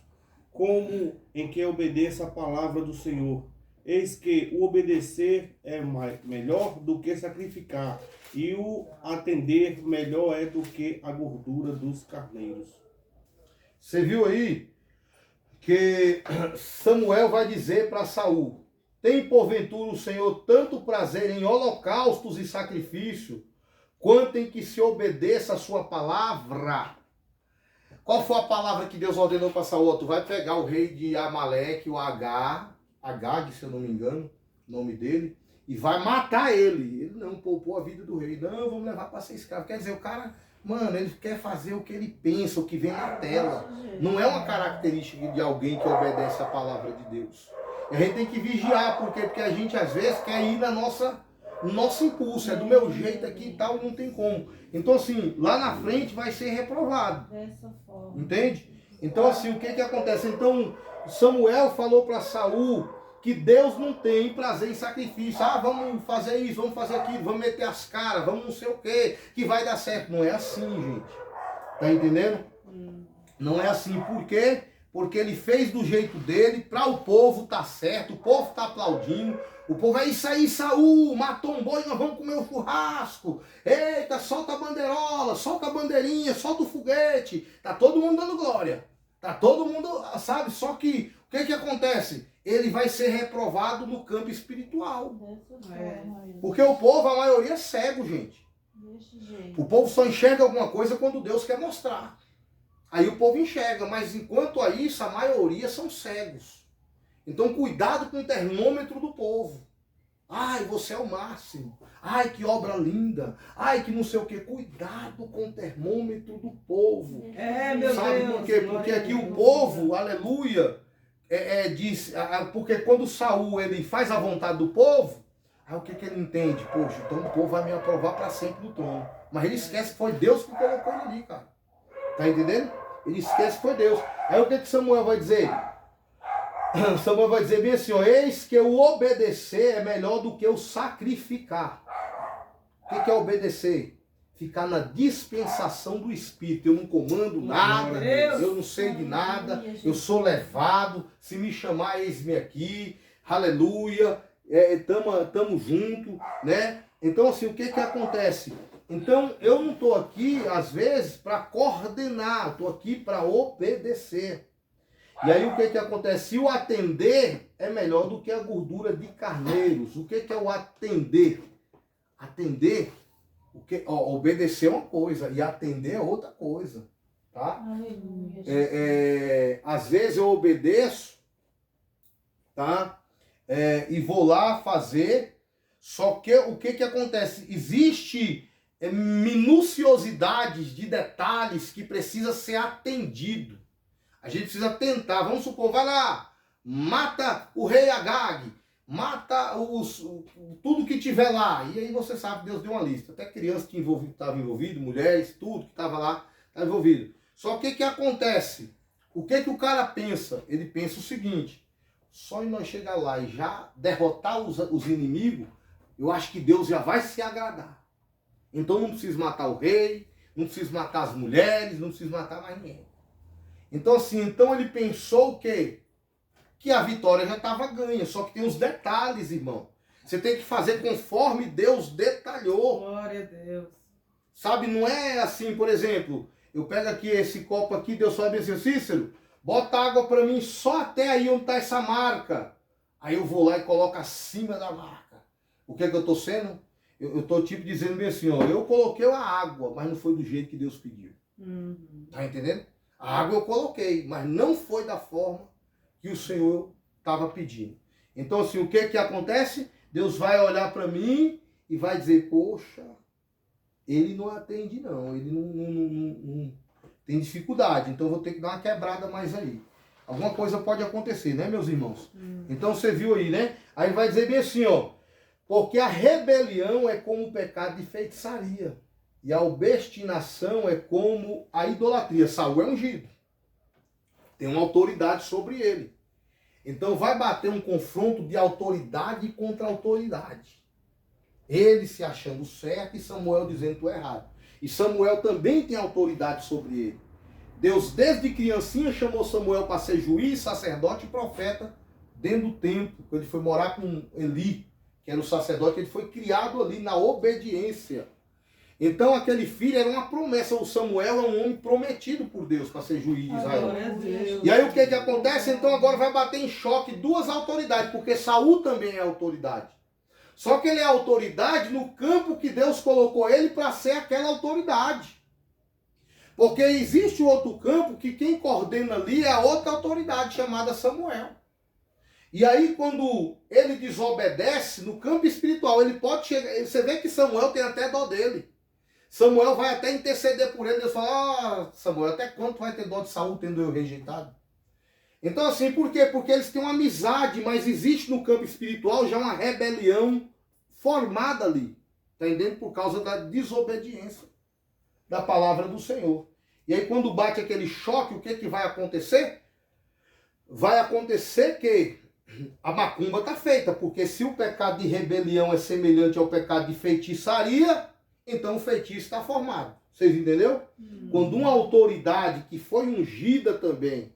como em que obedeça a palavra do Senhor. Eis que o obedecer é melhor do que sacrificar, e o atender melhor é do que a gordura dos carneiros.
Você viu aí que Samuel vai dizer para Saul: tem porventura o Senhor tanto prazer em holocaustos e sacrifício, quanto em que se obedeça a sua palavra. Qual foi a palavra que Deus ordenou para Saul? Tu vai pegar o rei de Amaleque, o Agag, se eu não me engano, o nome dele, e vai matar ele. Ele não poupou a vida do rei. Não, vamos levar para ser escravo. Quer dizer, o cara, mano, ele quer fazer o que ele pensa, o que vem na tela. Não é uma característica de alguém que obedece a palavra de Deus. E a gente tem que vigiar, por quê? Porque a gente às vezes quer ir no nosso impulso, é do meu jeito aqui e tal, não tem como. Então assim, lá na frente vai ser reprovado.
Dessa forma.
Entende? Então assim, o que acontece? Então Samuel falou para Saul que Deus não tem prazer em sacrifício. Vamos fazer isso, vamos fazer aquilo, vamos meter as caras, vamos não sei o que vai dar certo. Não é assim, gente. Tá entendendo? Não é assim. Por quê? Porque ele fez do jeito dele, para o povo tá certo, o povo tá aplaudindo. O povo é isso aí, Saul, matou um boi, nós vamos comer um churrasco. Eita, solta a bandeirola, solta a bandeirinha, solta o foguete. Tá todo mundo dando glória. Tá todo mundo, sabe? Só que, o que acontece? Ele vai ser reprovado no campo espiritual.
Dessa forma.
Porque o povo, a maioria é cego, gente.
Desse jeito.
O povo só enxerga alguma coisa quando Deus quer mostrar. Aí o povo enxerga, mas enquanto a isso, a maioria são cegos. Então cuidado com o termômetro do povo. Ai, você é o máximo. Ai, que obra linda. Ai, que não sei o que. Cuidado com o termômetro do povo.
Meu
Sabe
Deus.
por quê? Porque aqui o povo, aleluia, diz, porque quando Saul ele faz a vontade do povo, aí o que ele entende? Poxa, então o povo vai me aprovar para sempre no trono. Mas ele esquece que foi Deus que colocou ele ali, cara. Tá entendendo? Ele esquece que foi Deus. Aí o que Samuel vai dizer? Samuel vai dizer bem assim, ó: eis que o obedecer é melhor do que o sacrificar. O que é obedecer? ficar na dispensação do Espírito. Eu não comando nada,
Deus.
eu não sei de nada,
Aleluia,
eu sou levado, se me chamar, eis-me aqui, aleluia, tamo junto, né? Então, assim, o que acontece? Então, eu não estou aqui, às vezes, para coordenar, estou aqui para obedecer. E aí, o que acontece? Se o atender é melhor do que a gordura de carneiros. O que é o atender? Atender, obedecer é uma coisa e atender é outra coisa, tá?
Aleluia.
Às vezes eu obedeço, tá? E vou lá fazer, só que o que acontece? Existe minuciosidades de detalhes que precisa ser atendido. A gente precisa tentar, vamos supor, vai lá, mata o rei Agag, mata tudo que tiver lá. E aí você sabe que Deus deu uma lista. Até criança que estava envolvido, mulheres, tudo que estava lá, estava envolvido. Só que acontece? O que o cara pensa? Ele pensa o seguinte, só em nós chegar lá e já derrotar os inimigos, eu acho que Deus já vai se agradar. Então não precisa matar o rei, não precisa matar as mulheres, não precisa matar mais ninguém. Então assim, ele pensou o quê? Que a vitória já estava ganha, só que tem os detalhes, irmão. Você tem que fazer conforme Deus detalhou.
Glória a Deus.
Sabe, não é assim, por exemplo, eu pego aqui esse copo aqui, Deus fala assim, Cícero, bota água para mim só até aí onde está essa marca. Aí eu vou lá e coloco acima da marca. O que eu estou sendo? Eu estou tipo dizendo bem assim, ó, eu coloquei a água, mas não foi do jeito que Deus pediu. Tá entendendo? A água eu coloquei, mas não foi da forma que o Senhor estava pedindo. Então assim, o que acontece? Deus vai olhar para mim e vai dizer, poxa, ele não atende não, ele não tem dificuldade, então eu vou ter que dar uma quebrada mais aí. Alguma coisa pode acontecer, né, meus irmãos? Então você viu aí, né? Aí vai dizer bem assim, ó, porque a rebelião é como o pecado de feitiçaria. E a obstinação é como a idolatria. Saul é ungido. Tem uma autoridade sobre ele. Então vai bater um confronto de autoridade contra autoridade. Ele se achando certo e Samuel dizendo tu é errado. E Samuel também tem autoridade sobre ele. Deus desde criancinha chamou Samuel para ser juiz, sacerdote e profeta dentro do templo. Quando ele foi morar com Eli, que era o sacerdote, ele foi criado ali na obediência. Então aquele filho era uma promessa. O Samuel é um homem prometido por Deus para ser juiz de Israel.
Glória a Deus.
E aí o que acontece? Então agora vai bater em choque duas autoridades, porque Saul também é autoridade. Só que ele é autoridade no campo que Deus colocou ele para ser aquela autoridade. Porque existe outro campo que quem coordena ali é a outra autoridade chamada Samuel. E aí quando ele desobedece no campo espiritual, ele pode chegar, você vê que Samuel tem até dó dele. Samuel vai até interceder por ele. Deus fala, Samuel, até quando vai ter dó de Saul tendo eu rejeitado? Então assim, por quê? Porque eles têm uma amizade, mas existe no campo espiritual já uma rebelião formada ali. Está entendendo? Por causa da desobediência da palavra do Senhor. E aí quando bate aquele choque, o que vai acontecer? Vai acontecer que a macumba está feita, porque se o pecado de rebelião é semelhante ao pecado de feitiçaria, então o feitiço está formado. Vocês entenderam? Quando uma autoridade que foi ungida também,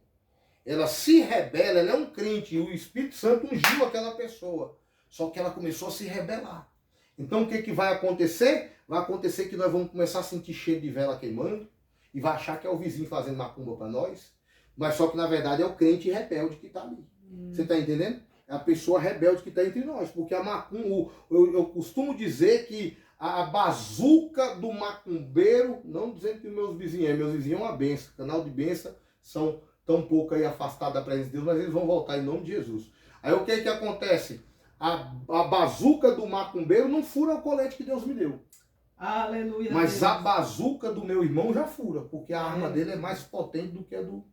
ela se rebela, ela é um crente, e o Espírito Santo ungiu aquela pessoa, só que ela começou a se rebelar. Então o que vai acontecer? Vai acontecer que nós vamos começar a sentir cheiro de vela queimando, e vai achar que é o vizinho fazendo macumba para nós, mas só que na verdade é o crente rebelde que está ali. Você está entendendo? É a pessoa rebelde que está entre nós. Porque a macumba, eu costumo dizer que a bazuca do macumbeiro, não dizendo que meus vizinhos é uma benção. Canal de benção são tão pouco aí afastados da presença de Deus, mas eles vão voltar em nome de Jesus. Aí o que acontece? A bazuca do macumbeiro não fura o colete que Deus me deu.
Aleluia.
Mas
Deus.
a bazuca do meu irmão já fura, porque a arma dele é mais potente do que a do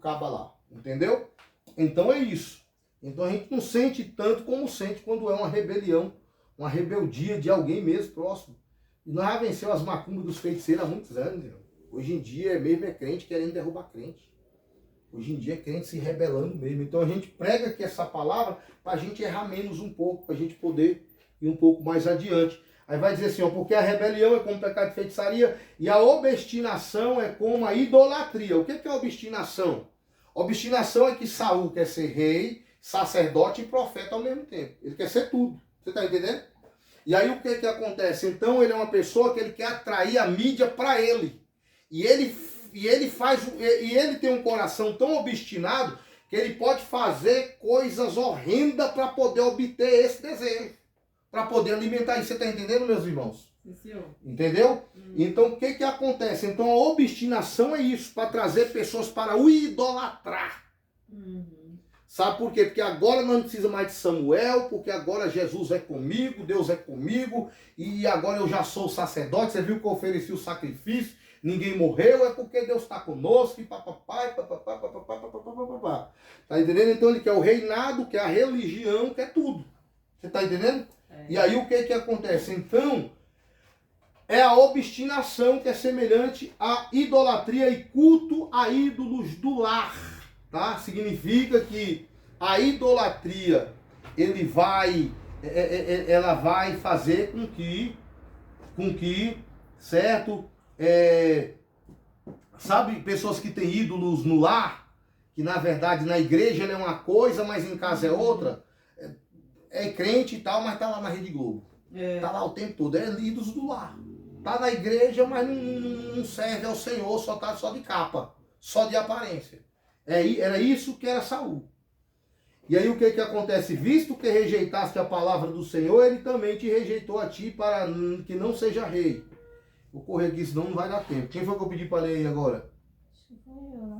caba lá. Entendeu? Então é isso. Então a gente não sente tanto como sente quando é uma rebelião, uma rebeldia de alguém mesmo próximo. E nós já vencemos as macumbas dos feiticeiros há muitos anos. Irmão. Hoje em dia mesmo é crente querendo derrubar crente. Hoje em dia é crente se rebelando mesmo. Então a gente prega aqui essa palavra para a gente errar menos um pouco, para a gente poder ir um pouco mais adiante. Aí vai dizer assim, ó, porque a rebelião é como pecado de feitiçaria e a obstinação é como a idolatria. O que é obstinação? Obstinação é que Saul quer ser rei, sacerdote e profeta ao mesmo tempo. Ele quer ser tudo. Você está entendendo? E aí o que acontece? Então ele é uma pessoa que ele quer atrair a mídia para ele. E ele tem um coração tão obstinado que ele pode fazer coisas horrendas para poder obter esse desejo. Para poder alimentar isso. Você está entendendo, meus irmãos?
Sim, senhor.
Entendeu? Então o que acontece? Então a obstinação é isso, para trazer pessoas para o idolatrar. Sabe por quê? Porque agora não precisa mais de Samuel, porque agora Jesus é comigo, Deus é comigo, e agora eu já sou sacerdote. Você viu que eu ofereci o sacrifício, ninguém morreu, é porque Deus está conosco, e papapá. Tá entendendo? Então ele quer o reinado, quer a religião, quer tudo. Você está entendendo? E aí o que acontece? Então, é a obstinação que é semelhante à idolatria e culto a ídolos do lar. Tá? Significa que a idolatria ela vai fazer com que certo? Sabe, pessoas que têm ídolos no lar, que na verdade na igreja ele é uma coisa, mas em casa é outra. É crente e tal, mas tá lá na Rede Globo. Tá lá o tempo todo. É ídolos do lar. Tá na igreja, mas não serve ao Senhor, só tá só de capa, só de aparência. Era isso que era Saul. E aí o que acontece? Visto que rejeitaste a palavra do Senhor, ele também te rejeitou a ti para que não seja rei. Vou correr aqui, senão não vai dar tempo. Quem foi que eu pedi para ler aí agora?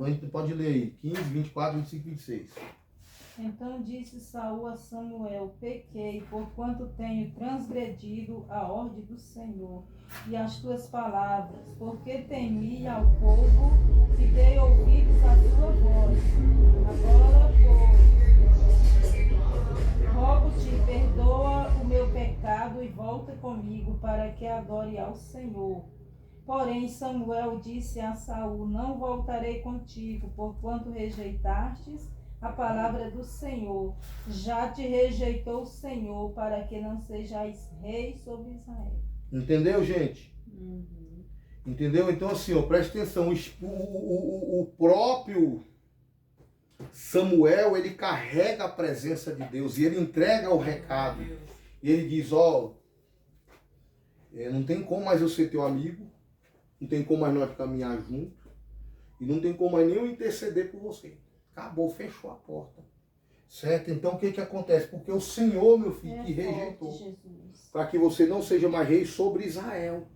A gente pode ler aí. 15, 24, 25, 26.
Então disse Saul a Samuel: pequei, porquanto tenho transgredido a ordem do Senhor e as tuas palavras, porque temi ao povo e dei ouvidos à tua voz. Agora, pois, rogo-te, perdoa o meu pecado e volta comigo, para que adore ao Senhor. Porém Samuel disse a Saul: não voltarei contigo, porquanto rejeitastes a palavra do Senhor. Já te rejeitou o Senhor, para que não sejais rei sobre Israel.
Entendeu, gente? Entendeu? Então assim, ó, preste atenção. O próprio Samuel, ele carrega a presença de Deus e ele entrega o recado. E ele diz, ó, não tem como mais eu ser teu amigo, não tem como mais nós caminhar junto, e não tem como mais nem eu interceder por você. Acabou, fechou a porta. Certo? Então o que acontece? Porque o Senhor, meu filho, te rejeitou. Para que você não seja mais rei sobre Israel.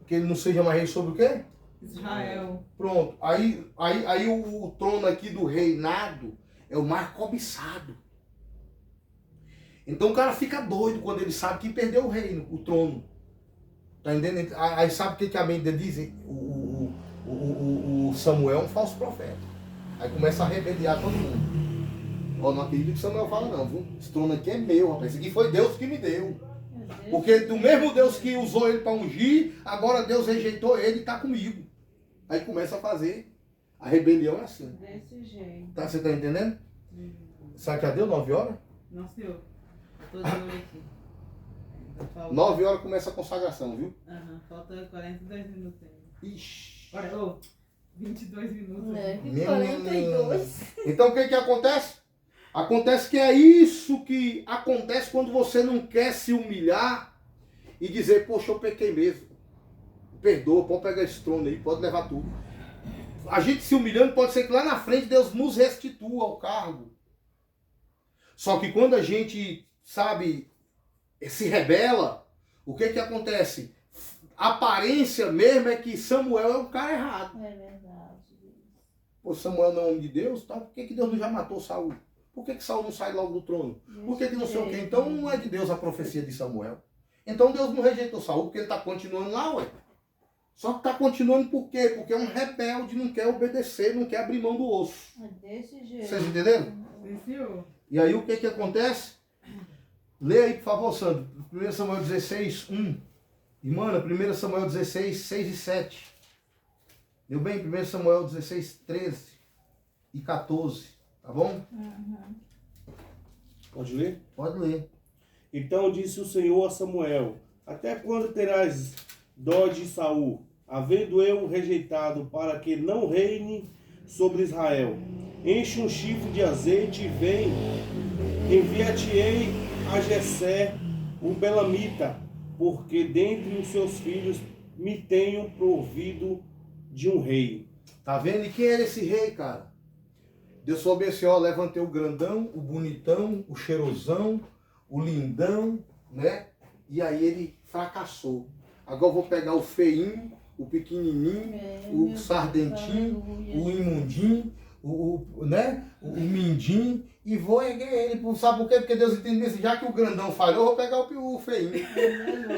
Que ele não seja mais rei sobre o quê?
Israel.
Pronto. Aí o trono aqui do reinado é o mais cobiçado. Então o cara fica doido quando ele sabe que perdeu o reino, o trono. Tá entendendo? Aí sabe o que a Bíblia diz? O Samuel é um falso profeta. Aí começa a rebeliar todo mundo. Ó, não acredito que Samuel fala não, viu? Esse trono aqui é meu, rapaz. Isso aqui foi Deus que me deu. Porque do mesmo Deus que usou ele para ungir, agora Deus rejeitou ele e está comigo. Aí começa a fazer. A rebelião é assim.
Desse jeito.
Tá, você tá entendendo? Sabe que já deu 9 horas?
Não, senhor. Eu tô de olho aqui.
9 horas começa a consagração, viu?
Falta 42 minutos ainda.
Ixi.
Olha, 22 minutos.
Meu
42.
Então o que acontece? Acontece que é isso que acontece quando você não quer se humilhar e dizer, poxa, eu pequei mesmo. Perdoa, pode pegar esse trono aí, pode levar tudo. A gente se humilhando, pode ser que lá na frente Deus nos restitua ao cargo. Só que quando a gente, sabe, se rebela, o que acontece? A aparência mesmo é que Samuel é um cara errado.
É verdade.
Pô, Samuel não é homem de Deus, tá? Por que Deus não já matou Saul? Por que Saul não sai logo do trono? Por que não sei o quê? Então não é de Deus a profecia de Samuel. Então Deus não rejeitou Saul porque ele está continuando lá, ué. Só que está continuando por quê? Porque é um rebelde, não quer obedecer, não quer abrir mão do osso.
É desse jeito.
Vocês entenderam?
Sim, senhor.
E aí o que acontece? Lê aí, por favor, Sandro. 1 Samuel 16, 1. E, mano, 1 Samuel 16, 6 e 7. Deu bem? 1 Samuel 16, 13 e 14. Tá bom?
Pode ler?
Pode ler.
Então disse o Senhor a Samuel: até quando terás dó de Saul, havendo eu rejeitado, para que não reine sobre Israel? Enche um chifre de azeite e vem, enviar-te-ei a Jessé, o belamita, porque dentre os seus filhos me tenho provido de um rei.
Tá vendo? E quem era esse rei, cara? Deus falou bem assim, ó, levantei o grandão, o bonitão, o cheirosão, o lindão, né? E aí ele fracassou. Agora eu vou pegar o feinho, o pequenininho, o sardentinho, o imundinho, né? O mindinho, e vou erguer ele. Sabe por quê? Porque Deus entende assim, já que o grandão falhou, eu vou pegar o feinho.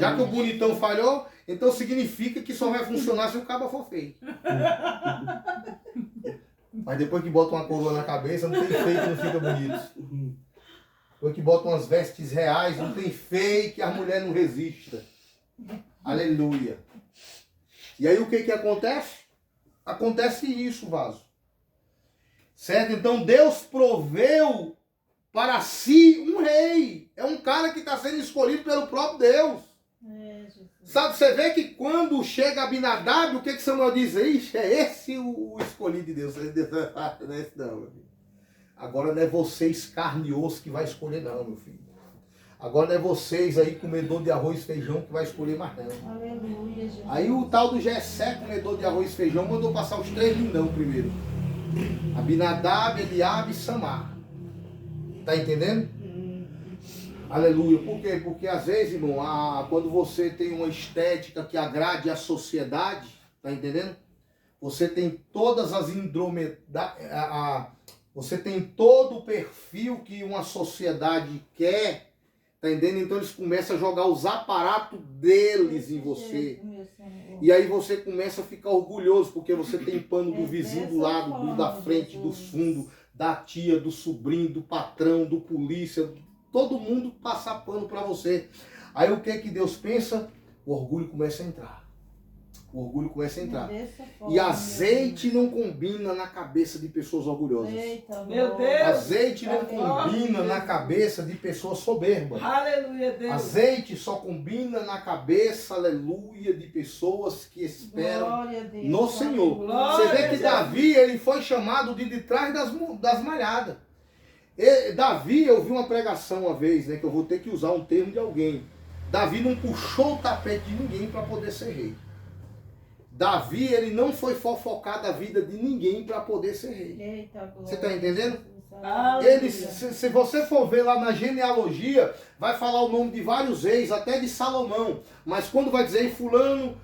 Já que o bonitão falhou, então significa que só vai funcionar se o cabo for feio. Mas depois que bota uma coroa na cabeça, não tem feio que não fica bonito. Depois que bota umas vestes reais, não tem feio que a mulher não resista. Aleluia. E aí o que acontece? Acontece isso, vaso. Certo? Então Deus proveu para si um rei. É um cara que está sendo escolhido pelo próprio Deus. Sabe, você vê que quando chega Abinadab, o que Samuel diz? Ixi, é esse o escolhido de Deus. Não é esse não, meu filho. Agora não é vocês carne e osso que vai escolher não, meu filho. Agora não é vocês aí comedor de arroz e feijão que vai escolher mais não.
Aleluia, Jesus.
Aí o tal do Jessé, comedor de arroz e feijão, mandou passar os 3 lindão primeiro. Abinadab, Eliabe e Samar. Tá entendendo? Aleluia. Por quê? Porque às vezes, irmão, quando você tem uma estética que agrade a sociedade, tá entendendo? Você tem todas as você tem todo o perfil que uma sociedade quer, tá entendendo? Então eles começam a jogar os aparatos deles em você. E aí você começa a ficar orgulhoso, porque você tem pano do vizinho do lado, do da frente, do fundo, da tia, do sobrinho, do patrão, do polícia. Todo mundo passa pano para você. Aí o que Deus pensa? O orgulho começa a entrar. O orgulho começa a entrar. E azeite não combina na cabeça de pessoas orgulhosas.
Eita,
Meu Deus!
Azeite não combina na cabeça de pessoas soberbas.
Aleluia, Deus!
Azeite só combina na cabeça, aleluia, de pessoas que esperam no Senhor. Você vê que Davi, ele foi chamado de trás das malhadas. Davi, eu vi uma pregação uma vez, né, que eu vou ter que usar um termo de alguém. Davi não puxou o tapete de ninguém para poder ser rei. Davi, ele não foi fofocar da vida de ninguém para poder ser rei.
Eita,
você está entendendo?
Ele,
se você for ver lá na genealogia, vai falar o nome de vários reis, até de Salomão. Mas quando vai dizer fulano,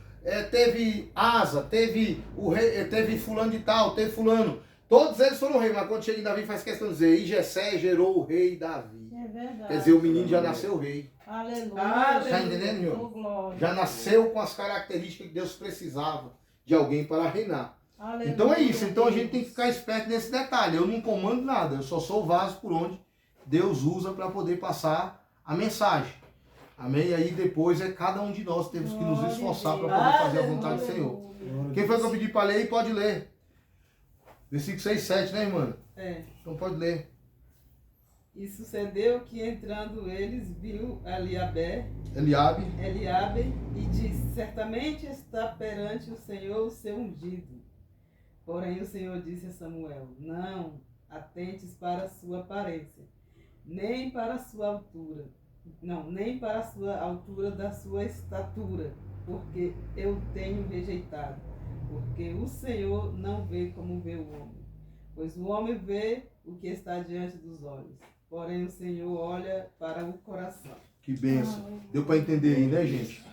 teve Asa, teve o rei, teve fulano de tal, teve fulano. Todos eles foram reis, mas quando chega em Davi faz questão de dizer, e Jessé gerou o rei Davi.
É verdade.
Quer dizer, o menino já nasceu rei.
Aleluia.
Está entendendo, meu?
Glória.
Já nasceu com as características que Deus precisava de alguém para reinar.
Aleluia.
Então é isso. Então a gente tem que ficar esperto nesse detalhe. Eu não comando nada. Eu só sou o vaso por onde Deus usa para poder passar a mensagem. Amém? E aí depois é cada um de nós temos que nos esforçar para poder fazer a vontade do Senhor. Quem foi que eu pedi para ler? Pode ler. Versículo 6, 7, né, irmã? Então pode ler.
E sucedeu que entrando eles, viu Eliabe, e disse, certamente está perante o Senhor o seu ungido. Porém o Senhor disse a Samuel, não atentes para a sua aparência, nem para a sua altura, nem para a sua altura da sua estatura, porque eu tenho rejeitado. Porque o Senhor não vê como vê o homem, pois o homem vê o que está diante dos olhos. Porém, o Senhor olha para o coração.
Que bênção. Deu para entender aí, né, gente?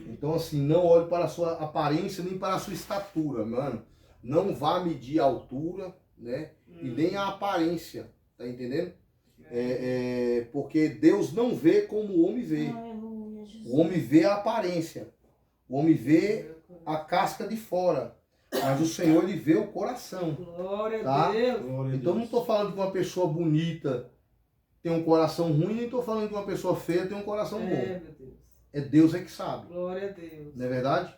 Então, assim, não olhe para a sua aparência nem para a sua estatura, mano. Não vá medir a altura, né? E nem a aparência, tá entendendo? Porque Deus não vê como o homem vê. O homem vê a aparência. O homem vê a casca de fora. Mas o Senhor, ele vê o coração.
Glória
tá?
a Deus.
Então, não estou falando que uma pessoa bonita tem um coração ruim, nem estou falando que uma pessoa feia tem um coração bom.
Meu Deus.
É Deus que sabe.
Glória a Deus.
Não é verdade?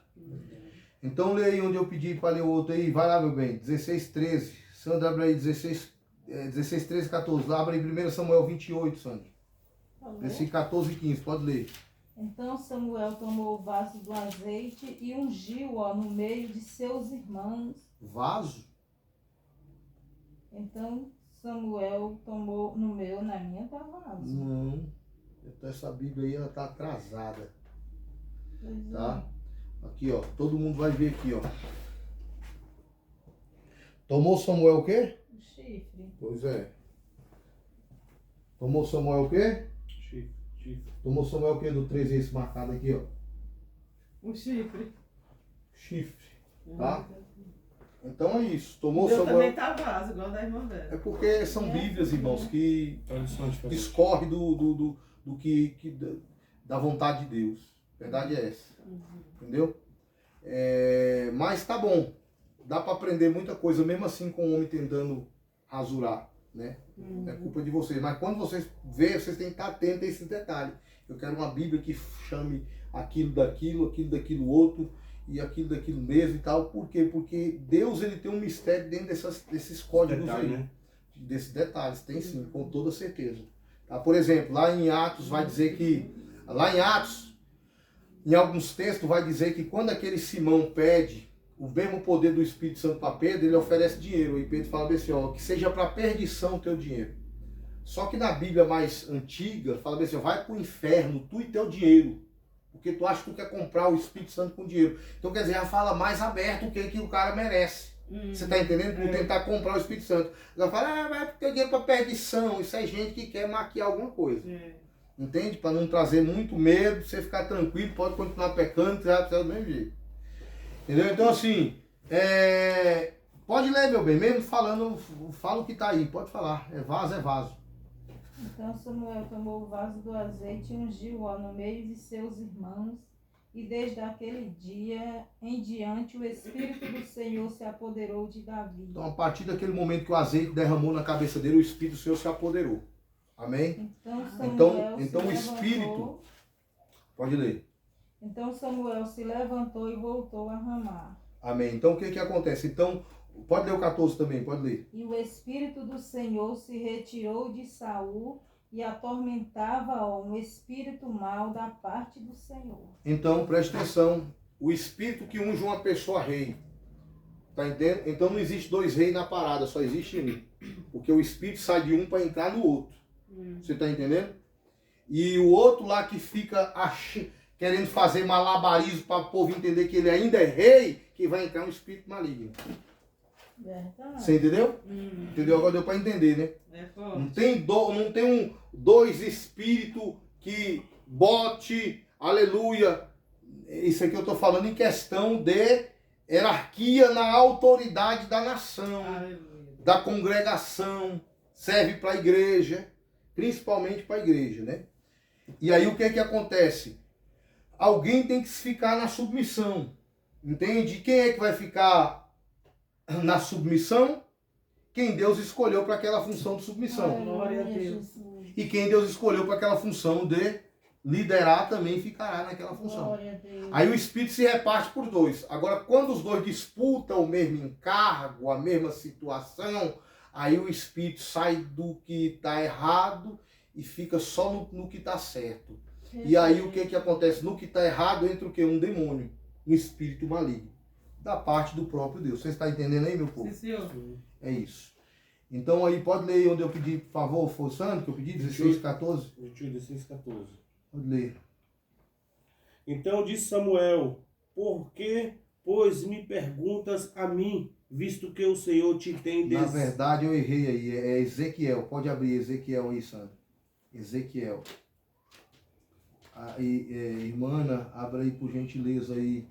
Então lê aí onde eu pedi para ler o outro aí. Vai lá, meu bem. 16, 13. Sandra, abre aí 16, 13, 14. Lá, abre aí 1 Samuel 28, Sandra. Versículo 14 e 15, pode ler.
Então Samuel tomou o vaso do azeite e ungiu-o no meio de seus irmãos.
Vaso?
Então Samuel tomou no meu, na minha tá vaso.
Não. Então essa Bíblia aí, ela tá atrasada.
Pois
Tá? Aqui, ó. Todo mundo vai ver aqui, ó. Tomou Samuel o quê?
O chifre.
Pois é. Tomou Samuel o quê?
Chifre.
Tomou Samuel o quê do 13 esse marcado aqui, ó?
O chifre.
Chifre. Tá? Então é isso. Tomou
O meu
Samuel.
também tá vaso, igual da irmã
É
velha.
porque são Bíblias, irmãos, que
Tradução diferente.
discorre do da vontade de Deus. A verdade é essa. Entendeu? Mas tá bom. Dá para aprender muita coisa, mesmo assim com o homem tentando rasurar, né? É culpa de vocês. Mas quando vocês verem, vocês têm que estar atentos a esse detalhe. Eu quero uma Bíblia que chame aquilo daquilo outro, e aquilo daquilo mesmo e tal. Por quê? Porque Deus, ele tem um mistério dentro desses códigos
Detalhe,
aí.
né?
Desses detalhes, tem sim, com toda certeza. Tá? Por exemplo, lá em Atos vai dizer que, lá em Atos, em alguns textos vai dizer que quando aquele Simão pede o mesmo poder do Espírito Santo para Pedro, ele oferece dinheiro. E Pedro fala assim, ó, que seja para perdição o teu dinheiro. Só que na Bíblia mais antiga, fala assim, ó, vai para o inferno, tu e teu dinheiro. Porque tu acha que tu quer comprar o Espírito Santo com dinheiro. Então, quer dizer, já fala mais aberto o que o cara merece. Você tá entendendo? Por tentar comprar o Espírito Santo. Ela fala, vai ter dinheiro para perdição. Isso é gente que quer maquiar alguma coisa. Entende? Para não trazer muito medo, você ficar tranquilo, pode continuar pecando, que você vai precisar do mesmo jeito. Entendeu? Então, assim, pode ler, meu bem, mesmo falando, fala o que tá aí, pode falar. É vaso, é vaso.
Então Samuel tomou o vaso do azeite e ungiu-o no meio de seus irmãos. E desde aquele dia em diante o Espírito do Senhor se apoderou de Davi.
Então, a partir daquele momento que o azeite derramou na cabeça dele, o Espírito do Senhor se apoderou. Amém?
Então Samuel
Então
se
o Espírito...
levantou.
Pode ler.
Então Samuel se levantou e voltou a Ramá.
Amém. Então, o que acontece? Então, pode ler o 14 também, pode ler.
E o Espírito do Senhor se retirou de Saul e atormentava-o um espírito mau da parte do Senhor.
Então, preste atenção. O Espírito que unge uma pessoa rei. Tá entendendo? Então, não existe dois reis na parada, só existe um. Porque o Espírito sai de um para entrar no outro. Você tá entendendo? E o outro lá que fica querendo fazer malabarismo para o povo entender que ele ainda é rei, que vai entrar um espírito maligno.
Verdade.
Você entendeu? Entendeu? Agora deu para entender, né?
É forte.
Não tem dois espíritos que bote, aleluia. Isso aqui eu estou falando em questão de hierarquia na autoridade da nação,
Aleluia.
da congregação, serve para a igreja, principalmente para a igreja, né? E aí o que é que acontece? Alguém tem que ficar na submissão, entende? Quem é que vai ficar na submissão? Quem Deus escolheu para aquela função de submissão.
Glória a Deus.
Jesus.
E quem Deus escolheu para aquela função de liderar também ficará naquela função.
Glória a Deus.
Aí o Espírito se reparte por dois. Agora, quando os dois disputam o mesmo encargo, a mesma situação, aí o Espírito sai do que está errado e fica só no que está certo. E aí o que acontece? No que está errado entra o quê? Um demônio, um espírito maligno, da parte do próprio Deus. Você está entendendo aí, meu povo?
Sim, senhor.
É isso. Então aí pode ler onde eu pedi, por favor, forçando, que eu pedi, 16, 14.
28, 16, 14.
Pode ler.
Então disse Samuel, por que, pois, me perguntas a mim, visto que o Senhor te tem
Na verdade eu errei aí, é Ezequiel. Pode abrir Ezequiel aí, Sandro. Ezequiel. Aí, irmã, abra aí por gentileza aí.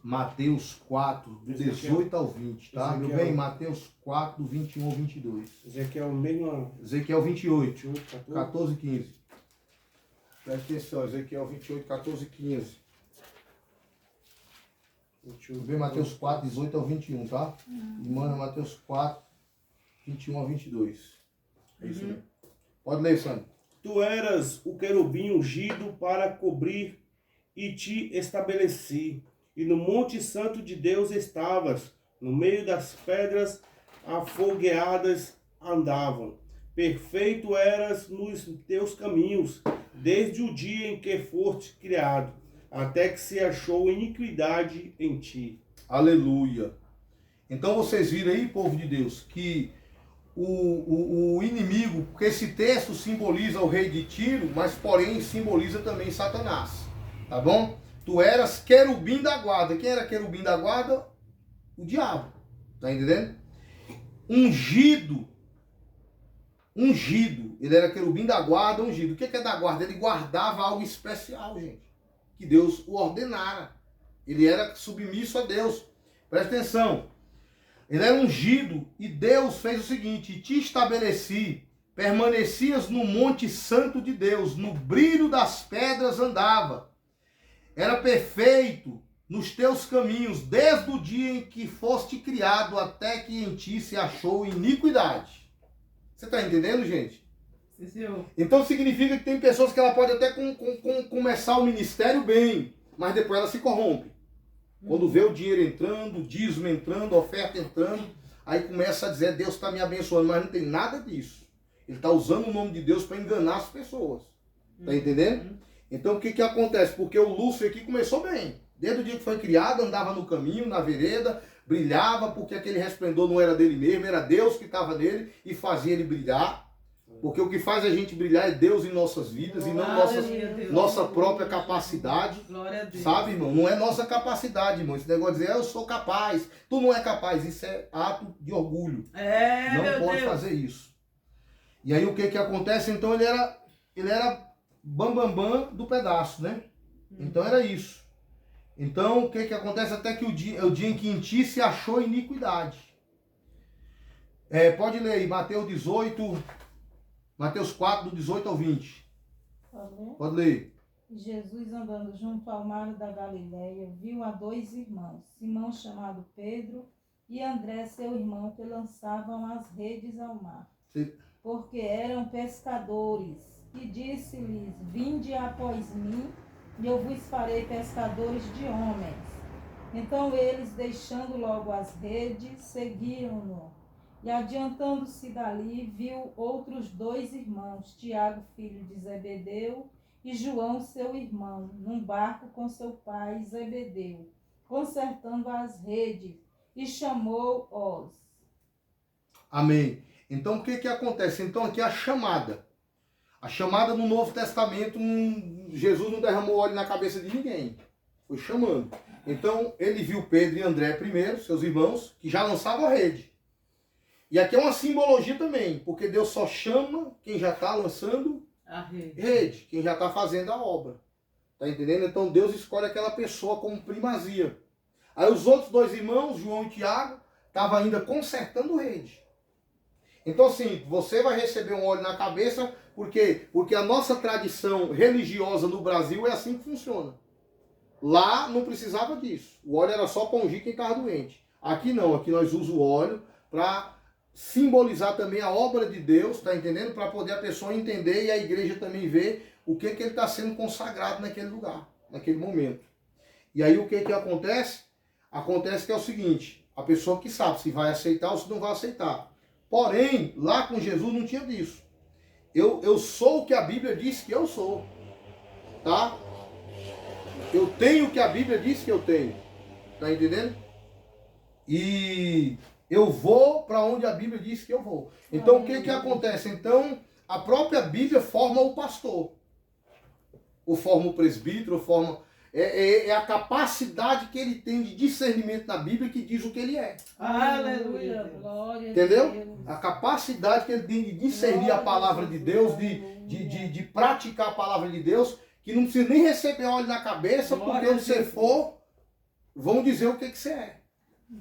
Mateus 4, do 18 ao 20, tá? Meu bem, Mateus 4, do 21 ao 22.
Ezequiel mesmo.
Ezequiel 28,
28, 14.
14 e 15. Presta atenção, Ezequiel 28, 14 e 15.
28,
Meu bem, Mateus 4, 18 ao 21, tá? Irmã, Mateus 4, 21 ao 22. É isso mesmo. Pode ler, Sandro.
Tu eras o querubim ungido para cobrir e te estabeleci. E no monte santo de Deus estavas, no meio das pedras afogueadas andavam. perfeito eras nos teus caminhos, desde o dia em que foste criado, até que se achou iniquidade em ti.
Aleluia. Então vocês viram aí, povo de Deus, que o inimigo, porque esse texto simboliza o rei de Tiro, mas porém simboliza também Satanás. Tá bom? Tu eras querubim da guarda. Quem era querubim da guarda? O diabo. Tá entendendo? Ungido. Ele era querubim da guarda, ungido. O que é da guarda? Ele guardava algo especial, gente. Que Deus o ordenara. Ele era submisso a Deus. Presta atenção. Ele era ungido e Deus fez o seguinte: te estabeleci, permanecias no monte santo de Deus, no brilho das pedras andava. Era perfeito nos teus caminhos, desde o dia em que foste criado, até que em ti se achou iniquidade. Você está entendendo, gente?
Sim, senhor.
Então significa que tem pessoas que ela pode até começar o ministério bem, mas depois ela se corrompe. Quando vê o dinheiro entrando, o dízimo entrando, a oferta entrando, aí começa a dizer, Deus está me abençoando, mas não tem nada disso. Ele está usando o nome de Deus para enganar as pessoas. Está entendendo? Então o que acontece? Porque o Lúcifer aqui começou bem. Desde o dia que foi criado, andava no caminho, na vereda, brilhava, porque aquele resplendor não era dele mesmo, era Deus que estava nele e fazia ele brilhar. Porque o que faz a gente brilhar é Deus em nossas vidas e não nossa própria capacidade.
Glória a Deus.
Sabe, irmão? Não é nossa capacidade, irmão. Esse negócio de dizer, eu sou capaz. Tu não é capaz. Isso é ato de orgulho. Não pode fazer isso. E aí o que acontece? Então ele era bambambam do pedaço, né? Então era isso. Então o que acontece? Até que o dia em que em ti se achou iniquidade. Pode ler aí, Mateus 4, do 18 ao 20. Pode ler.
Jesus, andando junto ao mar da Galileia, viu a dois irmãos, Simão, chamado Pedro, e André, seu irmão, que lançavam as redes ao mar, porque eram pescadores. E disse-lhes, vinde após mim, e eu vos farei pescadores de homens. Então eles, deixando logo as redes, seguiram-no. E adiantando-se dali, viu outros dois irmãos, Tiago, filho de Zebedeu, e João, seu irmão, num barco com seu pai Zebedeu, consertando as redes, e chamou-os.
Amém. Então o que acontece? Então aqui é a chamada. A chamada no Novo Testamento, Jesus não derramou óleo na cabeça de ninguém. Foi chamando. Então ele viu Pedro e André primeiro, seus irmãos, que já lançavam a rede. E aqui é uma simbologia também, porque Deus só chama quem já está lançando
a
rede, quem já está fazendo a obra. Tá entendendo? Então Deus escolhe aquela pessoa como primazia. Aí os outros dois irmãos, João e Tiago, estavam ainda consertando rede. Então assim, você vai receber um óleo na cabeça, porque a nossa tradição religiosa no Brasil é assim que funciona. Lá não precisava disso. O óleo era só para ungir quem estava doente. Aqui não, aqui nós usamos o óleo para simbolizar também a obra de Deus, tá entendendo? Para poder a pessoa entender e a igreja também ver o que ele está sendo consagrado naquele lugar, naquele momento. E aí o que acontece? Acontece que é o seguinte, a pessoa que sabe se vai aceitar ou se não vai aceitar. Porém, lá com Jesus não tinha disso. Eu sou o que a Bíblia diz que eu sou, tá? Eu tenho o que a Bíblia diz que eu tenho, tá entendendo? E eu vou para onde a Bíblia diz que eu vou. Então, o que acontece? Então, a própria Bíblia forma o pastor. Ou forma o presbítero, forma... É a capacidade que ele tem de discernimento na Bíblia que diz o que ele é.
Aleluia.
Glória
Entendeu?
a Deus.
A capacidade que ele tem de discernir a palavra de Deus, de praticar a palavra de Deus, que não precisa nem receber óleo na cabeça, porque onde você for, vão dizer o que você é.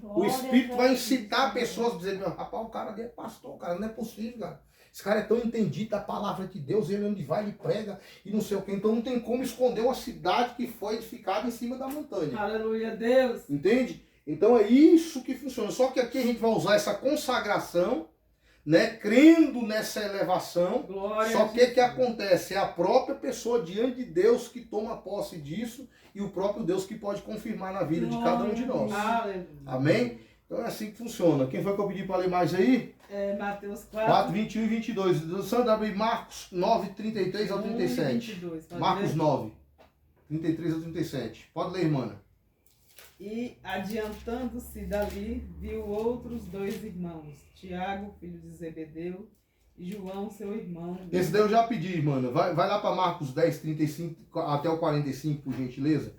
O Espírito vai incitar pessoas a dizer, rapaz, o cara ali é pastor, cara, não é possível, cara. Esse cara é tão entendido da palavra de Deus, ele onde vai, ele prega e não sei o que. Então não tem como esconder uma cidade que foi edificada em cima da montanha.
Aleluia, Deus.
Entende? Então é isso que funciona. Só que aqui a gente vai usar essa consagração, né, crendo nessa elevação.
Glória.
Só que o que acontece? É a própria pessoa diante de Deus que toma posse disso e o próprio Deus que pode confirmar na vida de cada um de nós.
Aleluia.
Amém? Então é assim que funciona. Quem foi que eu pedi para ler mais aí?
Mateus
4, 21 e 22. Sandra, abre Marcos 9, 33 ao 37.
22, pode
Marcos
ler?
9, 33 ao 37. Pode ler, irmã.
E, adiantando-se dali, viu outros 2 irmãos, Tiago, filho de Zebedeu, e João, seu irmão.
Esse daí eu já pedi, irmã. Vai lá para Marcos 10, 35 até o 45, por gentileza.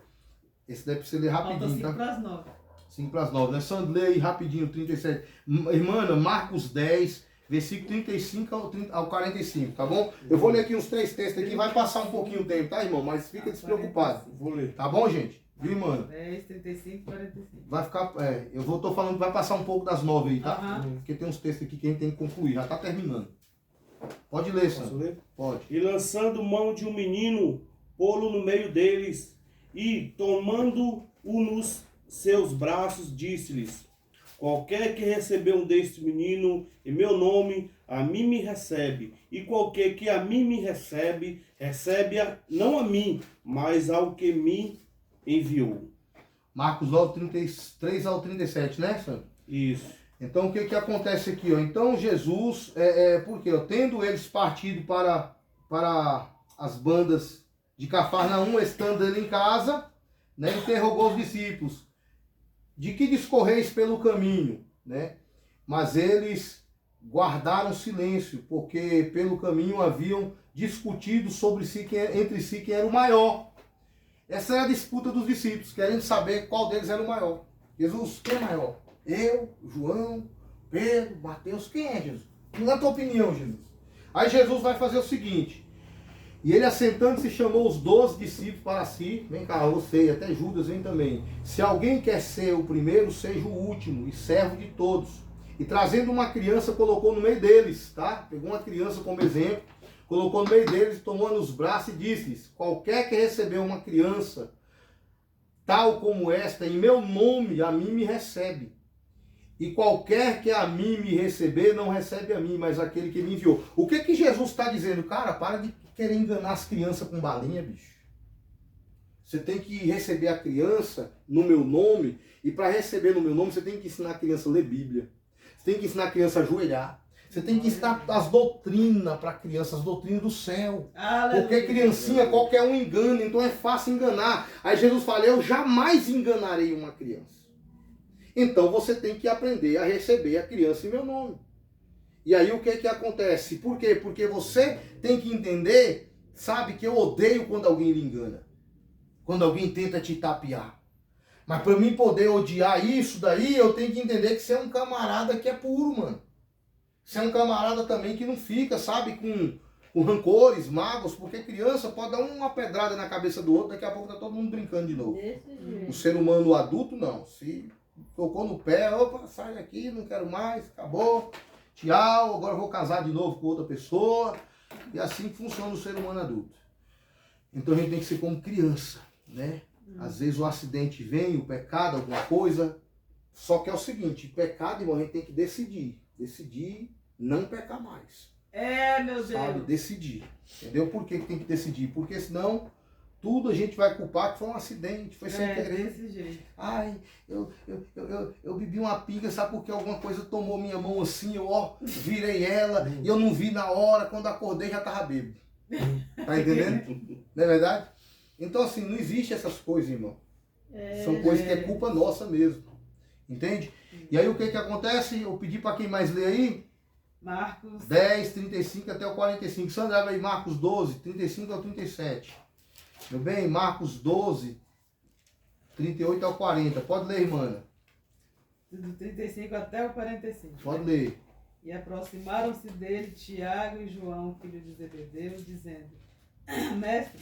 Esse daí é para você ler
Falta
rapidinho,
5
tá?
para as 9.
5 para as 9, né? Sandra, lê aí rapidinho, 37. Irmã, Marcos 10, versículo 35 ao 45, tá bom? Eu vou ler aqui uns 3 textos aqui, vai passar um pouquinho o tempo, tá, irmão? Mas fica despreocupado.
Vou ler.
Tá bom, gente? Viu, irmã?
10, 35, 45.
Vai ficar, tô falando que vai passar um pouco das 9 aí, tá?
Aham.
Porque tem uns textos aqui que a gente tem que concluir, já tá terminando. Pode ler,
Posso
Sandra.
ler?
Pode.
E lançando mão de um menino, pô-lo no meio deles, e tomando-o nos seus braços, disse-lhes: qualquer que receber um deste menino em meu nome, a mim me recebe. E qualquer que a mim me recebe, recebe-a não a mim, mas ao que me enviou.
Marcos 9, 33 ao 37, né, Sandra?
Isso.
Então, o que que acontece aqui? Ó? Então, Jesus, por quê? Ó? Tendo eles partido para as bandas de Cafarnaum, estando ele em casa, né, interrogou os discípulos: de que discorreis pelo caminho? Né? Mas eles guardaram silêncio, porque pelo caminho haviam discutido entre si quem era o maior. Essa é a disputa dos discípulos, querendo saber qual deles era o maior. Jesus, quem é maior? Eu, João, Pedro, Mateus, quem é Jesus? Na tua opinião, Jesus. Aí Jesus vai fazer o seguinte: e ele, assentando-se, chamou os 12 discípulos para si. Vem cá, você, até Judas vem também. Se alguém quer ser o primeiro, seja o último e servo de todos. E trazendo uma criança, colocou no meio deles, tá? Pegou uma criança como exemplo, colocou no meio deles, tomou nos braços e disse-lhes: qualquer que receber uma criança tal como esta, em meu nome, a mim me recebe. E qualquer que a mim me receber, não recebe a mim, mas aquele que me enviou. O que que Jesus está dizendo? Cara, para de querer enganar as crianças com balinha, bicho. Você tem que receber a criança no meu nome, e para receber no meu nome, você tem que ensinar a criança a ler Bíblia. Você tem que ensinar a criança a ajoelhar. Você tem que ensinar as doutrinas para a criança, as doutrinas do céu.
Aleluia.
Porque criancinha, qualquer um engana, então é fácil enganar. Aí Jesus fala: eu jamais enganarei uma criança. Então você tem que aprender a receber a criança em meu nome. E aí o que que acontece? Por quê? Porque você tem que entender, sabe, que eu odeio quando alguém lhe engana. Quando alguém tenta te tapear. Mas para mim poder odiar isso daí, eu tenho que entender que você é um camarada que é puro, mano. Você é um camarada também que não fica, sabe, com rancores, mágoas, porque criança pode dar uma pedrada na cabeça do outro, daqui a pouco tá todo mundo brincando de novo.
Desse jeito.
O ser humano adulto, não. Se tocou no pé, opa, sai daqui, não quero mais, acabou. Tchau, agora eu vou casar de novo com outra pessoa. E assim funciona o ser humano adulto. Então a gente tem que ser como criança, né? Às vezes o acidente vem, o pecado, alguma coisa. Só que é o seguinte: pecado, irmão, a gente tem que decidir. Decidir não pecar mais.
Meu Deus.
Sabe? Decidir. Entendeu? Por que tem que decidir? Porque senão tudo a gente vai culpar que foi um acidente, foi sem querer.
Desse jeito.
Ai, eu bebi uma pinga, sabe, porque alguma coisa tomou minha mão assim, eu virei ela, e eu não vi na hora, quando acordei já tava bêbado. Tá entendendo? Não é verdade? Então assim, não existe essas coisas, irmão. São coisas que é culpa nossa mesmo. Entende? E aí o que que acontece? Eu pedi para quem mais lê aí,
Marcos
10, 35 até o 45. Sandra, abre aí Marcos 12, 35 ao 37. Meu bem, Marcos 12, 38 ao 40. Pode ler, irmã.
do 35 até o 45.
Pode ler.
E aproximaram-se dele Tiago e João, filho de Zebedeu, dizendo: Mestre,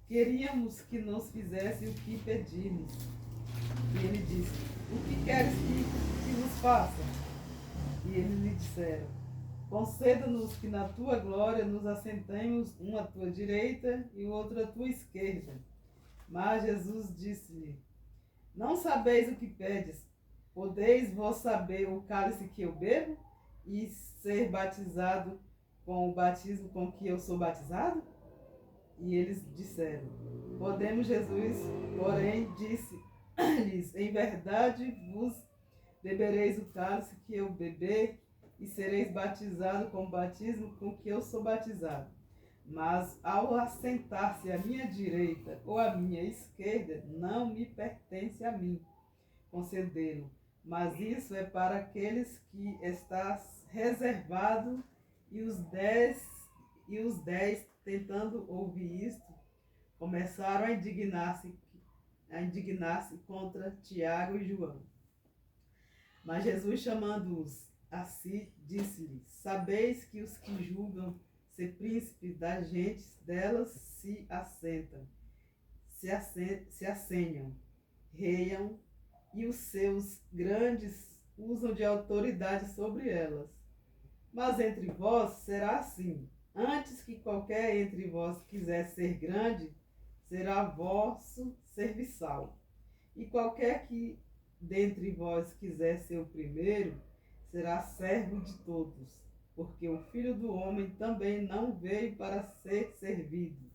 queríamos que nos fizesse o que pedimos. E ele disse: O que queres que nos faça? E eles lhe disseram: Conceda-nos que na tua glória nos assentemos, um à tua direita e o outro à tua esquerda. Mas Jesus disse-lhe: Não sabeis o que pedes. Podeis vós saber o cálice que eu bebo e ser batizado com o batismo com que eu sou batizado? E eles disseram: Podemos. Jesus, porém, disse-lhes: Em verdade vos bebereis o cálice que eu beber, e sereis batizados com o batismo com que eu sou batizado. Mas ao assentar-se à minha direita ou à minha esquerda, não me pertence a mim concedê-lo. Mas isso é para aqueles que está reservado. E os dez, tentando ouvir isto, começaram a indignar-se contra Tiago e João. Mas Jesus, chamando-os a si, disse-lhes: sabeis que os que julgam ser príncipes das gentes delas se assenham, reiam, e os seus grandes usam de autoridade sobre elas. Mas entre vós será assim: antes que qualquer entre vós quiser ser grande, será vosso serviçal. E qualquer que dentre vós quiser ser o primeiro, será servo de todos. Porque o Filho do Homem também não veio para ser servido,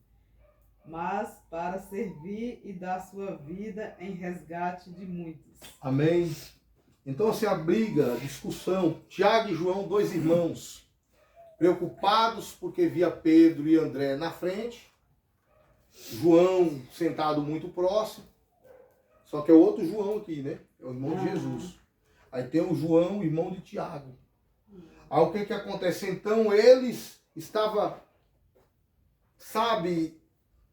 mas para servir e dar sua vida em resgate de muitos.
Amém. Então, assim, a briga, a discussão, Tiago e João, dois irmãos, preocupados porque via Pedro e André na frente, João sentado muito próximo, só que é o outro João aqui, né? É o irmão de Jesus. Aí tem o João, irmão de Tiago. Aí o que acontece? Então eles estavam,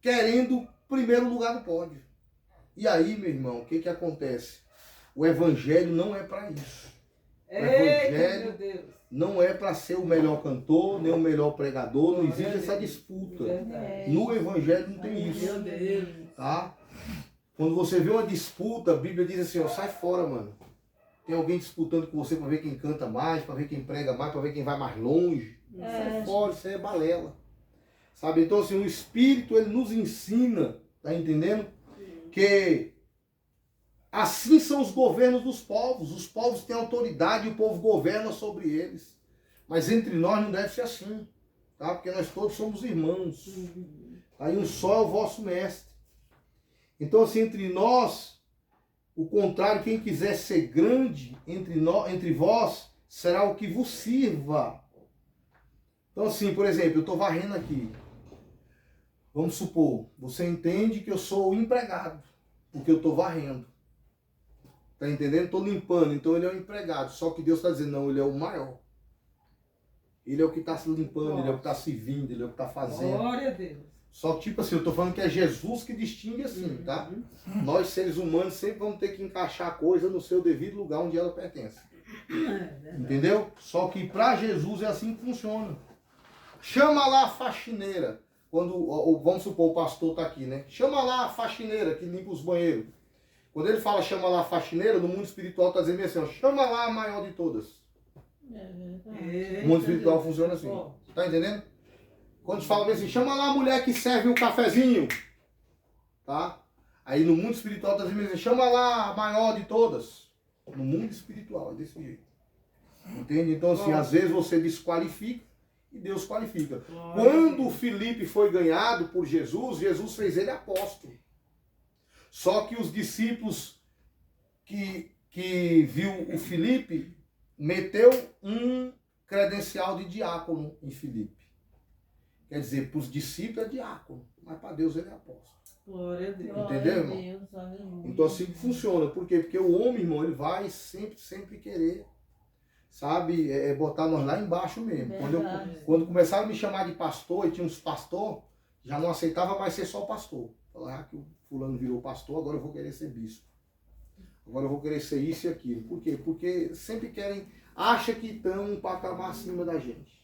querendo primeiro lugar no pódio. E aí, meu irmão, o que acontece? O evangelho não é para isso. O evangelho não é para ser o melhor cantor, nem o melhor pregador, não existe essa disputa. No evangelho não tem isso. Tá? Quando você vê uma disputa, a Bíblia diz assim, ó, sai fora, mano. Tem alguém disputando com você para ver quem canta mais, para ver quem prega mais, para ver quem vai mais longe. Sai fora, isso aí é balela. Sabe? Então, assim, o Espírito, ele nos ensina, tá entendendo? Que assim são os governos dos povos. Os povos têm autoridade e o povo governa sobre eles. Mas entre nós não deve ser assim, tá? Porque nós todos somos irmãos. Aí um só é o vosso mestre. Então, assim, entre nós, o contrário, quem quiser ser grande entre vós, será o que vos sirva. Então, assim, por exemplo, eu estou varrendo aqui. Vamos supor, você entende que eu sou o empregado, porque eu estou varrendo. Está entendendo? Estou limpando, então ele é o empregado. Só que Deus está dizendo, não, ele é o maior. Ele é o que está se limpando, ele é o que está servindo, ele é o que está fazendo.
Glória a Deus.
Só que, tipo assim, eu estou falando que é Jesus que distingue assim, tá? Nós, seres humanos, sempre vamos ter que encaixar a coisa no seu devido lugar onde ela pertence. Entendeu? Só que para Jesus é assim que funciona. Chama lá a faxineira. Quando, vamos supor, o pastor está aqui, né? Chama lá a faxineira que limpa os banheiros. Quando ele fala chama lá a faxineira, no mundo espiritual está dizendo assim, ó, chama lá a maior de todas. O mundo espiritual funciona assim. Tá entendendo? Quando fala assim, chama lá a mulher que serve o cafezinho. Tá? Aí no mundo espiritual está dizendo assim, chama lá a maior de todas. No mundo espiritual é desse jeito. Entende? Então assim, às vezes você desqualifica e Deus qualifica. Quando Filipe foi ganhado por Jesus, Jesus fez ele apóstolo. Só que os discípulos que viu o Filipe meteu um credencial de diácono em Filipe. Quer dizer, para os discípulos é diácono, mas para Deus ele é apóstolo.
Glória a Deus.
Entendeu, irmão? Então assim que funciona. Por quê? Porque o homem, irmão, ele vai sempre querer, sabe, botar nós lá embaixo mesmo. Quando começaram a me chamar de pastor, e tinha uns pastores, já não aceitava mais ser só pastor. Falar que o fulano virou pastor, agora eu vou querer ser bispo. Agora eu vou querer ser isso e aquilo. Por quê? Porque sempre acha que estão um patamar acima da gente.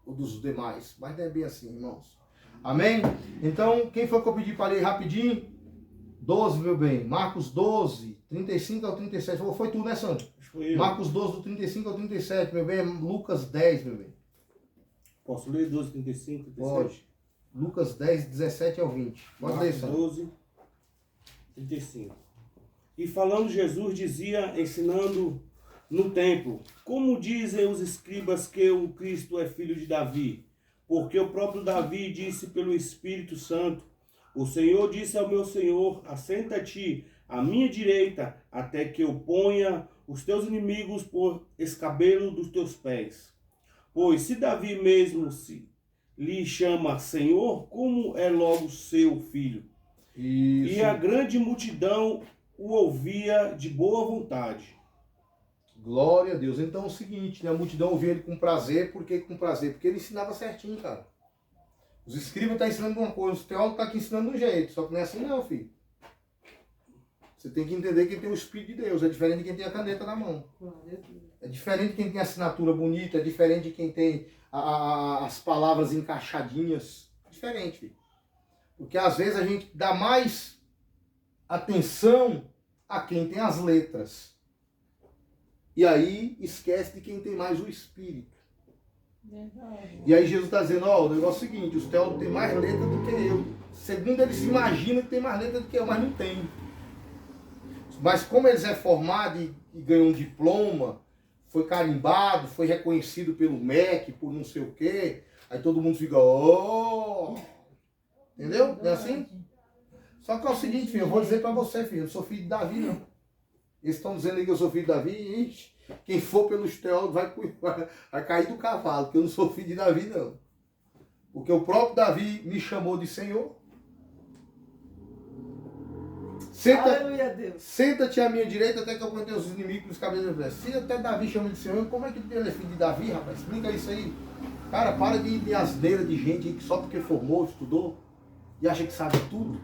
Ou dos demais. Mas não é bem assim, irmãos. Amém? Então, quem foi que eu pedi para ler rapidinho? 12, meu bem. Marcos 12, 35 ao 37. Foi tu, né, Sandro? Marcos 12, do 35 ao 37, meu bem. Lucas 10, meu bem.
Posso ler 12, 35, 37?
Pode. Lucas 10, 17 ao 20. Pode ler, Sandro.
12, 35. E falando Jesus dizia, ensinando no templo, como dizem os escribas que o Cristo é filho de Davi? Porque o próprio Davi disse pelo Espírito Santo, o Senhor disse ao meu Senhor, assenta-te à minha direita, até que eu ponha os teus inimigos por escabelo dos teus pés. Pois se Davi mesmo se lhe chama Senhor, como é logo seu filho?
Isso.
E a grande multidão o ouvia de boa vontade.
Glória a Deus. Então é o seguinte, né? A multidão ouvia ele com prazer. Por que com prazer? Porque ele ensinava certinho, cara. Os escribas estão ensinando uma coisa, os teólogos estão aqui ensinando um jeito. Só que não é assim não, filho. Você tem que entender quem tem o Espírito de Deus. É diferente de quem tem a caneta na mão. É diferente de quem tem a assinatura bonita. É diferente de quem tem as palavras encaixadinhas. É diferente, filho. Porque às vezes a gente dá mais atenção a quem tem as letras. E aí esquece de quem tem mais o Espírito.
Verdade.
E aí Jesus está dizendo, ó, o negócio é o seguinte, os teólogos têm mais letra do que eu. Segundo eles se imaginam que tem mais letra do que eu, mas não tem. Mas como eles é formado e ganhou um diploma, foi carimbado, foi reconhecido pelo MEC, por não sei o quê, aí todo mundo fica, ó. Entendeu? Não é assim? Só que é o seguinte, filho, eu vou dizer para você, filho, eu não sou filho de Davi, não. Eles estão dizendo aí que eu sou filho de Davi, ixi, quem for pelos teólogos vai cair do cavalo, porque eu não sou filho de Davi, não. Porque o próprio Davi me chamou de Senhor.
Aleluia, Deus.
Senta-te à minha direita até que eu ponha os inimigos nos cabelos dos pés. Se até Davi chama de Senhor, como é que ele é filho de Davi, rapaz? Explica isso aí. Cara, para de asneira de gente aí que só porque formou, estudou e acha que sabe tudo.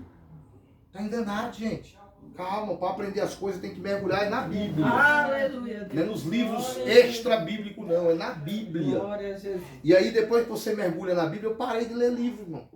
Tá enganado, gente. Calma, para aprender as coisas tem que mergulhar na Bíblia.
Aleluia, Deus.
Não é nos livros
Glória
extra-bíblicos, não. É na Bíblia.
Glória a Jesus.
E aí, depois que você mergulha na Bíblia, eu parei de ler livro, irmão.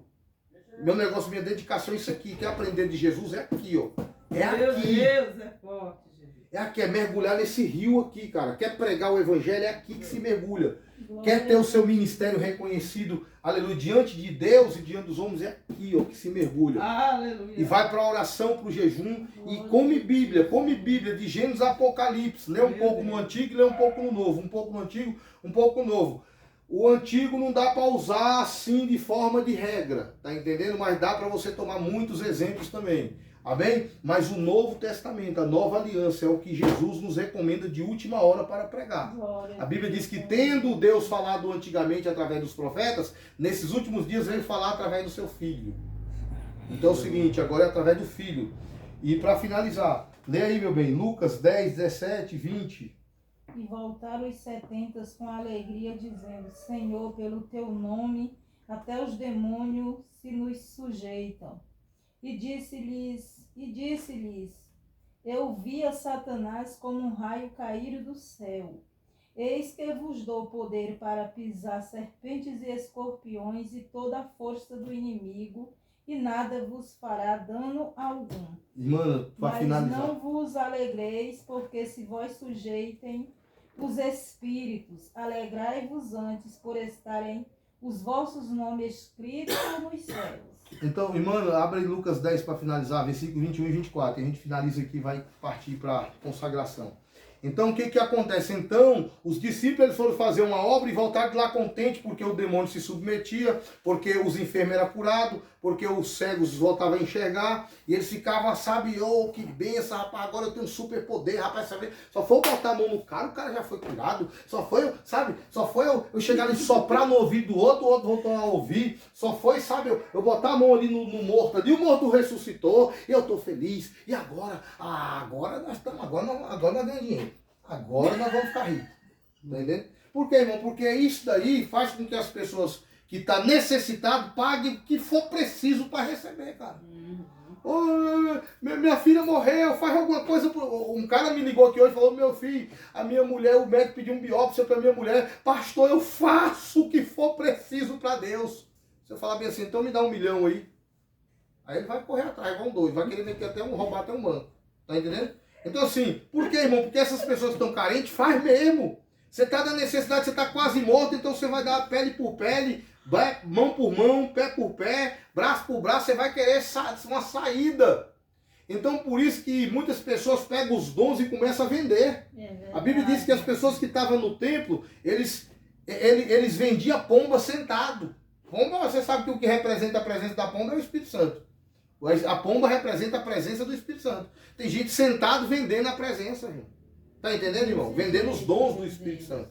Meu negócio, minha dedicação é isso aqui. Quer aprender de Jesus? É aqui, ó. É
Meu
aqui.
Deus, é forte, Jesus.
É aqui, é mergulhar nesse rio aqui, cara. Quer pregar o Evangelho? É aqui que se mergulha.
Glória
Quer ter o seu ministério reconhecido, aleluia, diante de Deus e diante dos homens? É aqui, ó, que se mergulha.
Aleluia.
E vai para a oração, para o jejum e come Bíblia, de Gênesis a Apocalipse. Lê um pouco no Antigo e lê um pouco no Novo. Um pouco no Antigo, um pouco no Novo. O Antigo não dá para usar assim de forma de regra, tá entendendo? Mas dá para você tomar muitos exemplos também. Amém? Mas o Novo Testamento, a nova aliança, é o que Jesus nos recomenda de última hora para pregar.
Glória
A Bíblia diz que tendo Deus falado antigamente através dos profetas, nesses últimos dias veio falar através do seu Filho. Então é o seguinte, agora é através do Filho. E para finalizar, lê aí, meu bem, Lucas 10, 17, 20.
E voltaram os 70 com alegria, dizendo, Senhor, pelo teu nome, até os demônios se nos sujeitam. E disse-lhes, eu via Satanás como um raio cair do céu. Eis que vos dou poder para pisar serpentes e escorpiões e toda a força do inimigo, e nada vos fará dano algum.
Mano, para
Mas
finalizar.
não vos alegreis, porque se vós sujeitem os espíritos, alegrai-vos antes por estarem os vossos nomes escritos nos céus.
Então, irmão, abre aí Lucas 10 para finalizar, versículo 21 e 24. E a gente finaliza aqui e vai partir para consagração. Então, o que acontece? Então, os discípulos eles foram fazer uma obra e voltaram de lá contentes porque o demônio se submetia, porque os enfermos eram curados, porque os cegos voltavam a enxergar, e eles ficavam, sabe, oh, que benção, rapaz, agora eu tenho um super poder, rapaz, sabe? Só foi eu botar a mão no cara, o cara já foi curado, só foi, sabe, eu chegar ali e soprar no ouvido do outro, o outro voltou a ouvir, só foi, sabe, eu botar a mão ali no morto ali, o morto ressuscitou, e eu tô feliz, e agora, agora nós ganhamos dinheiro, agora nós vamos ficar ricos, tá entendendo? Por quê, irmão? Porque isso daí faz com que as pessoas que estão necessitadas paguem o que for preciso para receber, cara. Oh, minha filha morreu, faz alguma coisa. Um cara me ligou aqui hoje e falou, meu filho, a minha mulher, o médico pediu um biópsia para minha mulher. Pastor, eu faço o que for preciso para Deus. Se eu falar bem assim, então me dá 1 milhão aí. Aí ele vai correr atrás, igual um doido, vai querer meter roubar até um banco. Tá entendendo? Então assim, por quê, irmão? Porque essas pessoas que estão carentes, faz mesmo. Você está na necessidade, você está quase morto, então você vai dar pele por pele, mão por mão, pé por pé, braço por braço, você vai querer uma saída. Então por isso que muitas pessoas pegam os dons e começam a vender. A Bíblia diz que as pessoas que estavam no templo, eles vendiam pomba sentado. Pomba, você sabe que o que representa a presença da pomba é o Espírito Santo. A pomba representa a presença do Espírito Santo. Tem gente sentado vendendo a presença, irmão. Tá entendendo, irmão? Vendendo os dons do Espírito Santo.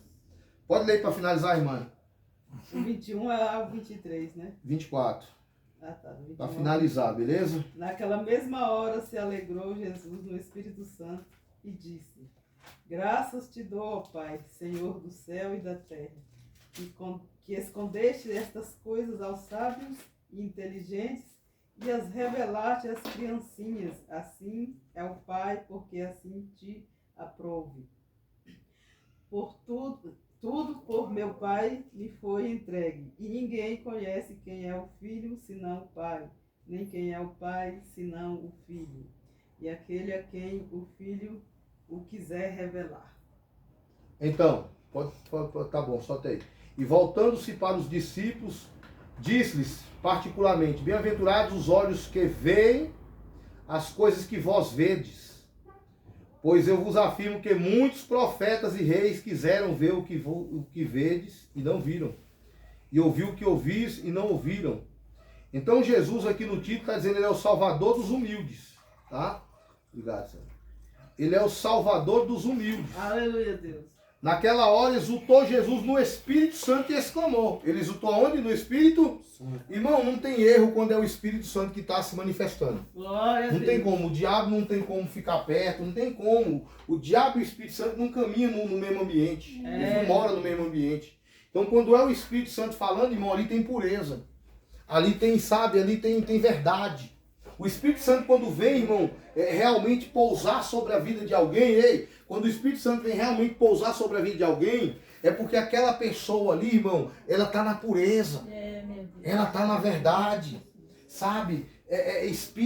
Pode ler para finalizar, irmã.
O 21 é o 23, né?
24.
Ah, tá. 21
Para finalizar, beleza?
Naquela mesma hora se alegrou Jesus no Espírito Santo e disse: Graças te dou, ó Pai, Senhor do céu e da terra, que escondeste estas coisas aos sábios e inteligentes e as revelaste às criancinhas. Assim é o Pai, porque assim te aprove. Por tudo por meu Pai me foi entregue, e ninguém conhece quem é o Filho senão o Pai, nem quem é o Pai senão o Filho, e aquele a quem o Filho o quiser revelar.
Então, tá bom, solta aí. E voltando-se para os discípulos, disse-lhes particularmente: Bem-aventurados os olhos que veem as coisas que vós vedes. Pois eu vos afirmo que muitos profetas e reis quiseram ver o que vedes e não viram, e ouvir o que ouvis e não ouviram. Então Jesus aqui no título está dizendo: ele é o Salvador dos humildes, tá? Obrigado, Senhor. Ele é o Salvador dos humildes.
Aleluia, Deus.
Naquela hora exultou Jesus no Espírito Santo e exclamou. Ele exultou onde? No Espírito? Irmão, não tem erro quando é o Espírito Santo que está se manifestando.
Glória a
Não
Deus.
tem como, o diabo não tem como ficar perto, não tem como. O diabo e o Espírito Santo não caminham no mesmo ambiente. Eles não moram no mesmo ambiente. Então, quando é o Espírito Santo falando, irmão, ali tem pureza. Ali tem, sabe, ali tem verdade. O Espírito Santo, quando vem, irmão, realmente pousar sobre a vida de alguém, quando o Espírito Santo vem realmente pousar sobre a vida de alguém, é porque aquela pessoa ali, irmão, ela está na pureza. Ela está na verdade. Sabe?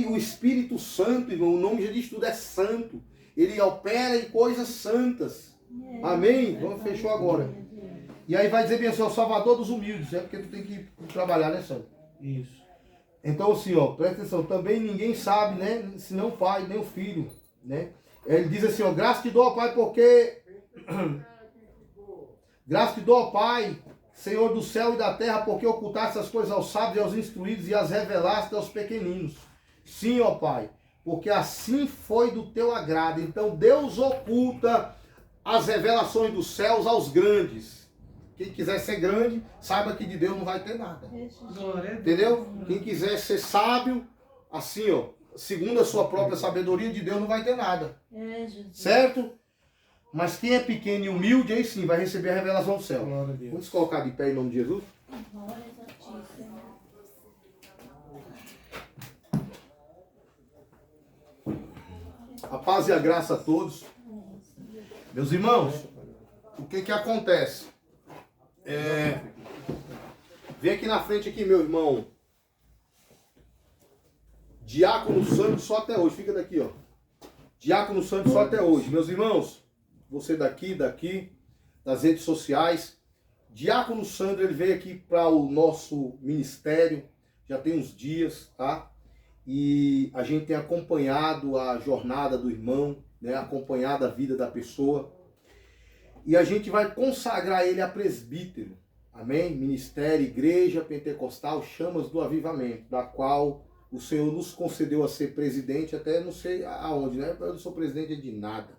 O Espírito Santo, irmão, o nome já diz tudo, é santo. Ele opera em coisas santas. Amém? Vamos, fechou agora. E aí vai dizer bem assim, o Salvador dos humildes. É porque tu tem que trabalhar, né, Santo?
Isso.
Então, assim, ó, presta atenção. Também ninguém sabe, né? Senão o Pai, nem o Filho, né? Ele diz assim, ó, graças te dou, ó Pai, porque... Graças te dou, ó Pai, Senhor do céu e da terra, porque ocultaste essas coisas aos sábios e aos instruídos e as revelaste aos pequeninos. Sim, ó Pai, porque assim foi do teu agrado. Então, Deus oculta as revelações dos céus aos grandes. Quem quiser ser grande, saiba que de Deus não vai ter nada.
Glória a Deus.
Entendeu? Quem quiser ser sábio, assim, ó, segundo a sua própria sabedoria, de Deus não vai ter nada. Certo? Mas quem é pequeno e humilde, aí sim, vai receber a revelação do céu.
Glória a Deus.
Vamos colocar de pé em nome de Jesus? A paz e a graça a todos. Meus irmãos, o que acontece? Vem aqui na frente aqui, meu irmão. Diácono Santos só até hoje. Fica daqui, ó. Diácono Santos só até hoje. Meus irmãos, você daqui, das redes sociais. Diácono Sandro, ele veio aqui para o nosso ministério. Já tem uns dias, tá? E a gente tem acompanhado a jornada do irmão, né? Acompanhado a vida da pessoa. E a gente vai consagrar ele a presbítero. Amém? Ministério, Igreja Pentecostal, Chamas do Avivamento, da qual o Senhor nos concedeu a ser presidente, até não sei aonde, né? Eu não sou presidente de nada.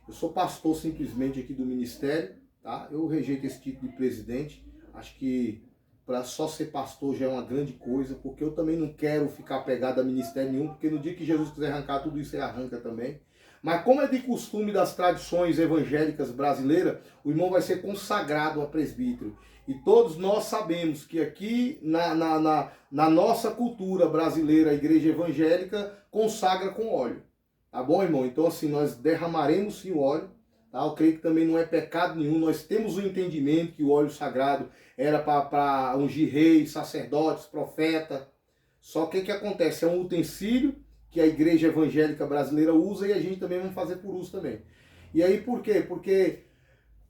Eu sou pastor simplesmente aqui do ministério, tá? Eu rejeito esse título de presidente. Acho que para só ser pastor já é uma grande coisa, porque eu também não quero ficar pegado a ministério nenhum, porque no dia que Jesus quiser arrancar tudo isso, ele arranca também. Mas como é de costume das tradições evangélicas brasileiras, o irmão vai ser consagrado a presbítero. E todos nós sabemos que aqui na nossa cultura brasileira, a igreja evangélica consagra com óleo. Tá bom, irmão? Então assim, nós derramaremos sim o óleo. Tá? Eu creio que também não é pecado nenhum. Nós temos o entendimento que o óleo sagrado era para ungir reis, sacerdotes, profeta. Só que o que acontece? É um utensílio que a igreja evangélica brasileira usa e a gente também vai fazer por uso também. E aí por quê? Porque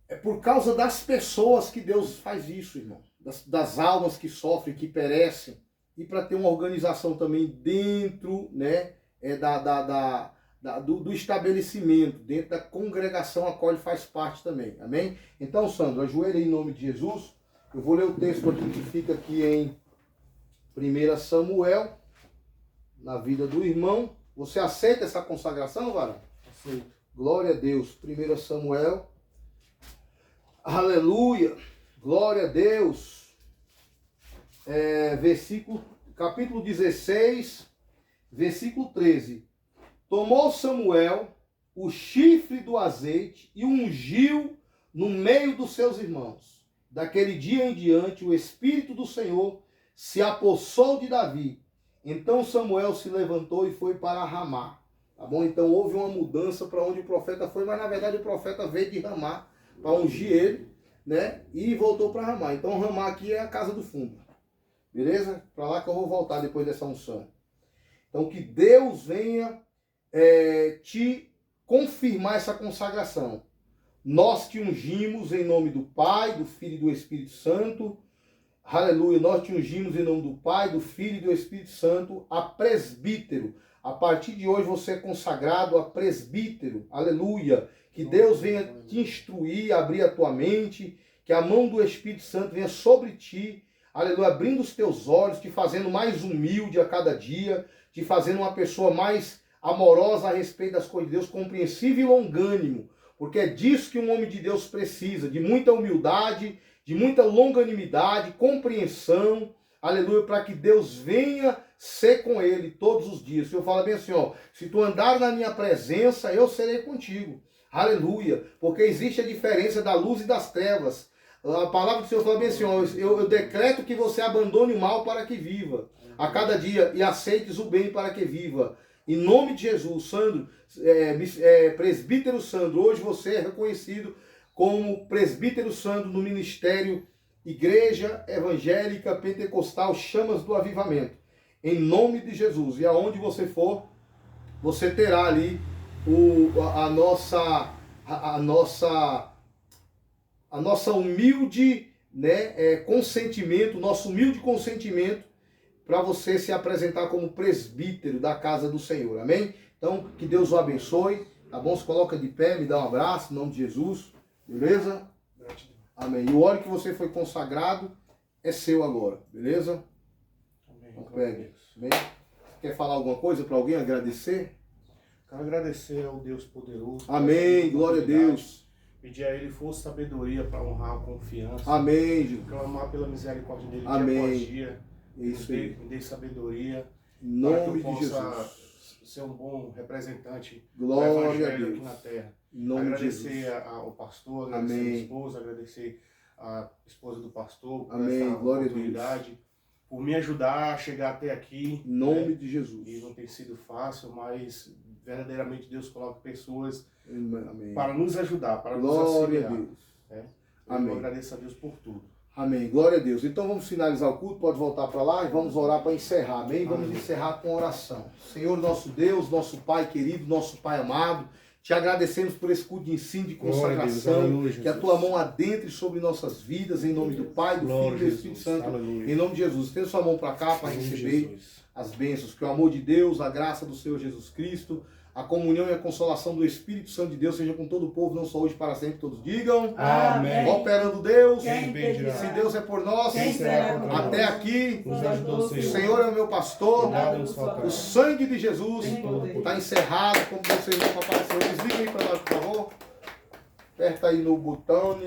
é por causa das pessoas que Deus faz isso, irmão. Das almas que sofrem, que perecem. E para ter uma organização também dentro, né, do estabelecimento, dentro da congregação a qual ele faz parte também. Amém? Então, Sandro, ajoelha em nome de Jesus. Eu vou ler o texto aqui que fica aqui em 1 Samuel, na vida do irmão. Você aceita essa consagração, varão?
Aceito.
Glória a Deus. 1 Samuel. Aleluia. Glória a Deus. Capítulo 16, versículo 13. Tomou Samuel o chifre do azeite e ungiu no meio dos seus irmãos. Daquele dia em diante, o Espírito do Senhor se apossou de Davi. Então Samuel se levantou e foi para Ramá. Tá bom? Então houve uma mudança para onde o profeta foi, mas na verdade o profeta veio de Ramá para ungir ele, né? E voltou para Ramá. Então Ramá aqui é a casa do fundo. Beleza? Para lá que eu vou voltar depois dessa unção. Então que Deus venha te confirmar essa consagração. Nós te ungimos em nome do Pai, do Filho e do Espírito Santo. Aleluia. Nós te ungimos em nome do Pai, do Filho e do Espírito Santo a presbítero. A partir de hoje você é consagrado a presbítero. Aleluia. Que Deus venha te instruir, abrir a tua mente, que a mão do Espírito Santo venha sobre ti. Aleluia. Abrindo os teus olhos, te fazendo mais humilde a cada dia, te fazendo uma pessoa mais amorosa a respeito das coisas de Deus, compreensiva e longânimo. Porque é disso que um homem de Deus precisa, de muita humildade, de muita longanimidade, compreensão, aleluia, para que Deus venha ser com ele todos os dias. O Senhor fala bem assim, ó, se tu andar na minha presença, eu serei contigo. Aleluia, porque existe a diferença da luz e das trevas. A palavra do Senhor fala bem assim, ó, eu decreto que você abandone o mal para que viva a cada dia e aceites o bem para que viva. Em nome de Jesus, Sandro, presbítero Sandro, hoje você é reconhecido como presbítero Sandro no ministério Igreja Evangélica Pentecostal Chamas do Avivamento. Em nome de Jesus. E aonde você for, você terá ali a nossa humilde, né, consentimento, nosso humilde consentimento para você se apresentar como presbítero da casa do Senhor, amém? Então, que Deus o abençoe, tá bom? Se coloca de pé, me dá um abraço, em nome de Jesus, beleza? Amém. E o óleo que você foi consagrado é seu agora, beleza?
Amém.
Então, pegue, amém? Quer falar alguma coisa para alguém, agradecer?
Quero agradecer ao Deus poderoso.
Amém, glória a Deus.
Pedir a Ele força e sabedoria para honrar a confiança.
Amém, Jesus.
Clamar pela misericórdia dele
Amém.
dia após dia.
Isso aí.
Me dê sabedoria.
Em
Para que
nome
eu
de
possa
Jesus.
ser um bom representante do
Glória a
Evangelho aqui
Deus.
na terra.
Em nome de
Agradecer
Jesus.
ao pastor, agradecer a
Amém.
minha esposa, agradecer a esposa do pastor por
Amém.
essa
Glória a
oportunidade, por me ajudar a chegar até aqui.
Em nome
né?
de Jesus.
E não tem sido fácil, mas verdadeiramente Deus coloca pessoas
Amém.
para nos ajudar, para nos
Glória a
auxiliar.
Deus.
Né?
Amém.
Eu agradeço a Deus por tudo.
Amém. Glória a Deus. Então vamos finalizar o culto, pode voltar para lá e vamos orar para encerrar. Amém? Vamos encerrar com oração. Senhor, nosso Deus, nosso Pai querido, nosso Pai amado, te agradecemos por esse culto de ensino, de consagração,
Aleluia,
que a tua mão adentre sobre nossas vidas, em nome do Pai, do Filho e do Espírito Santo.
Aleluia.
Em nome de Jesus. Estenda sua mão para cá para
Em nome de
receber
Jesus.
as bênçãos. Que o amor de Deus, a graça do Senhor Jesus Cristo, a comunhão e a consolação do Espírito Santo de Deus seja com todo o povo, não só hoje, para sempre. Todos digam.
Amém.
Operando Deus.
Quem
impedirá?
Se Deus é por nós,
Quem será contra nós?
até aqui,
Nos ajudou,
o
Senhor.
Senhor é o meu pastor.
Nada nos faltará.
O sangue de Jesus
Tem poder.
está encerrado, como vocês vão aparecer. Desliga aí para nós, por favor. Aperta aí no botão.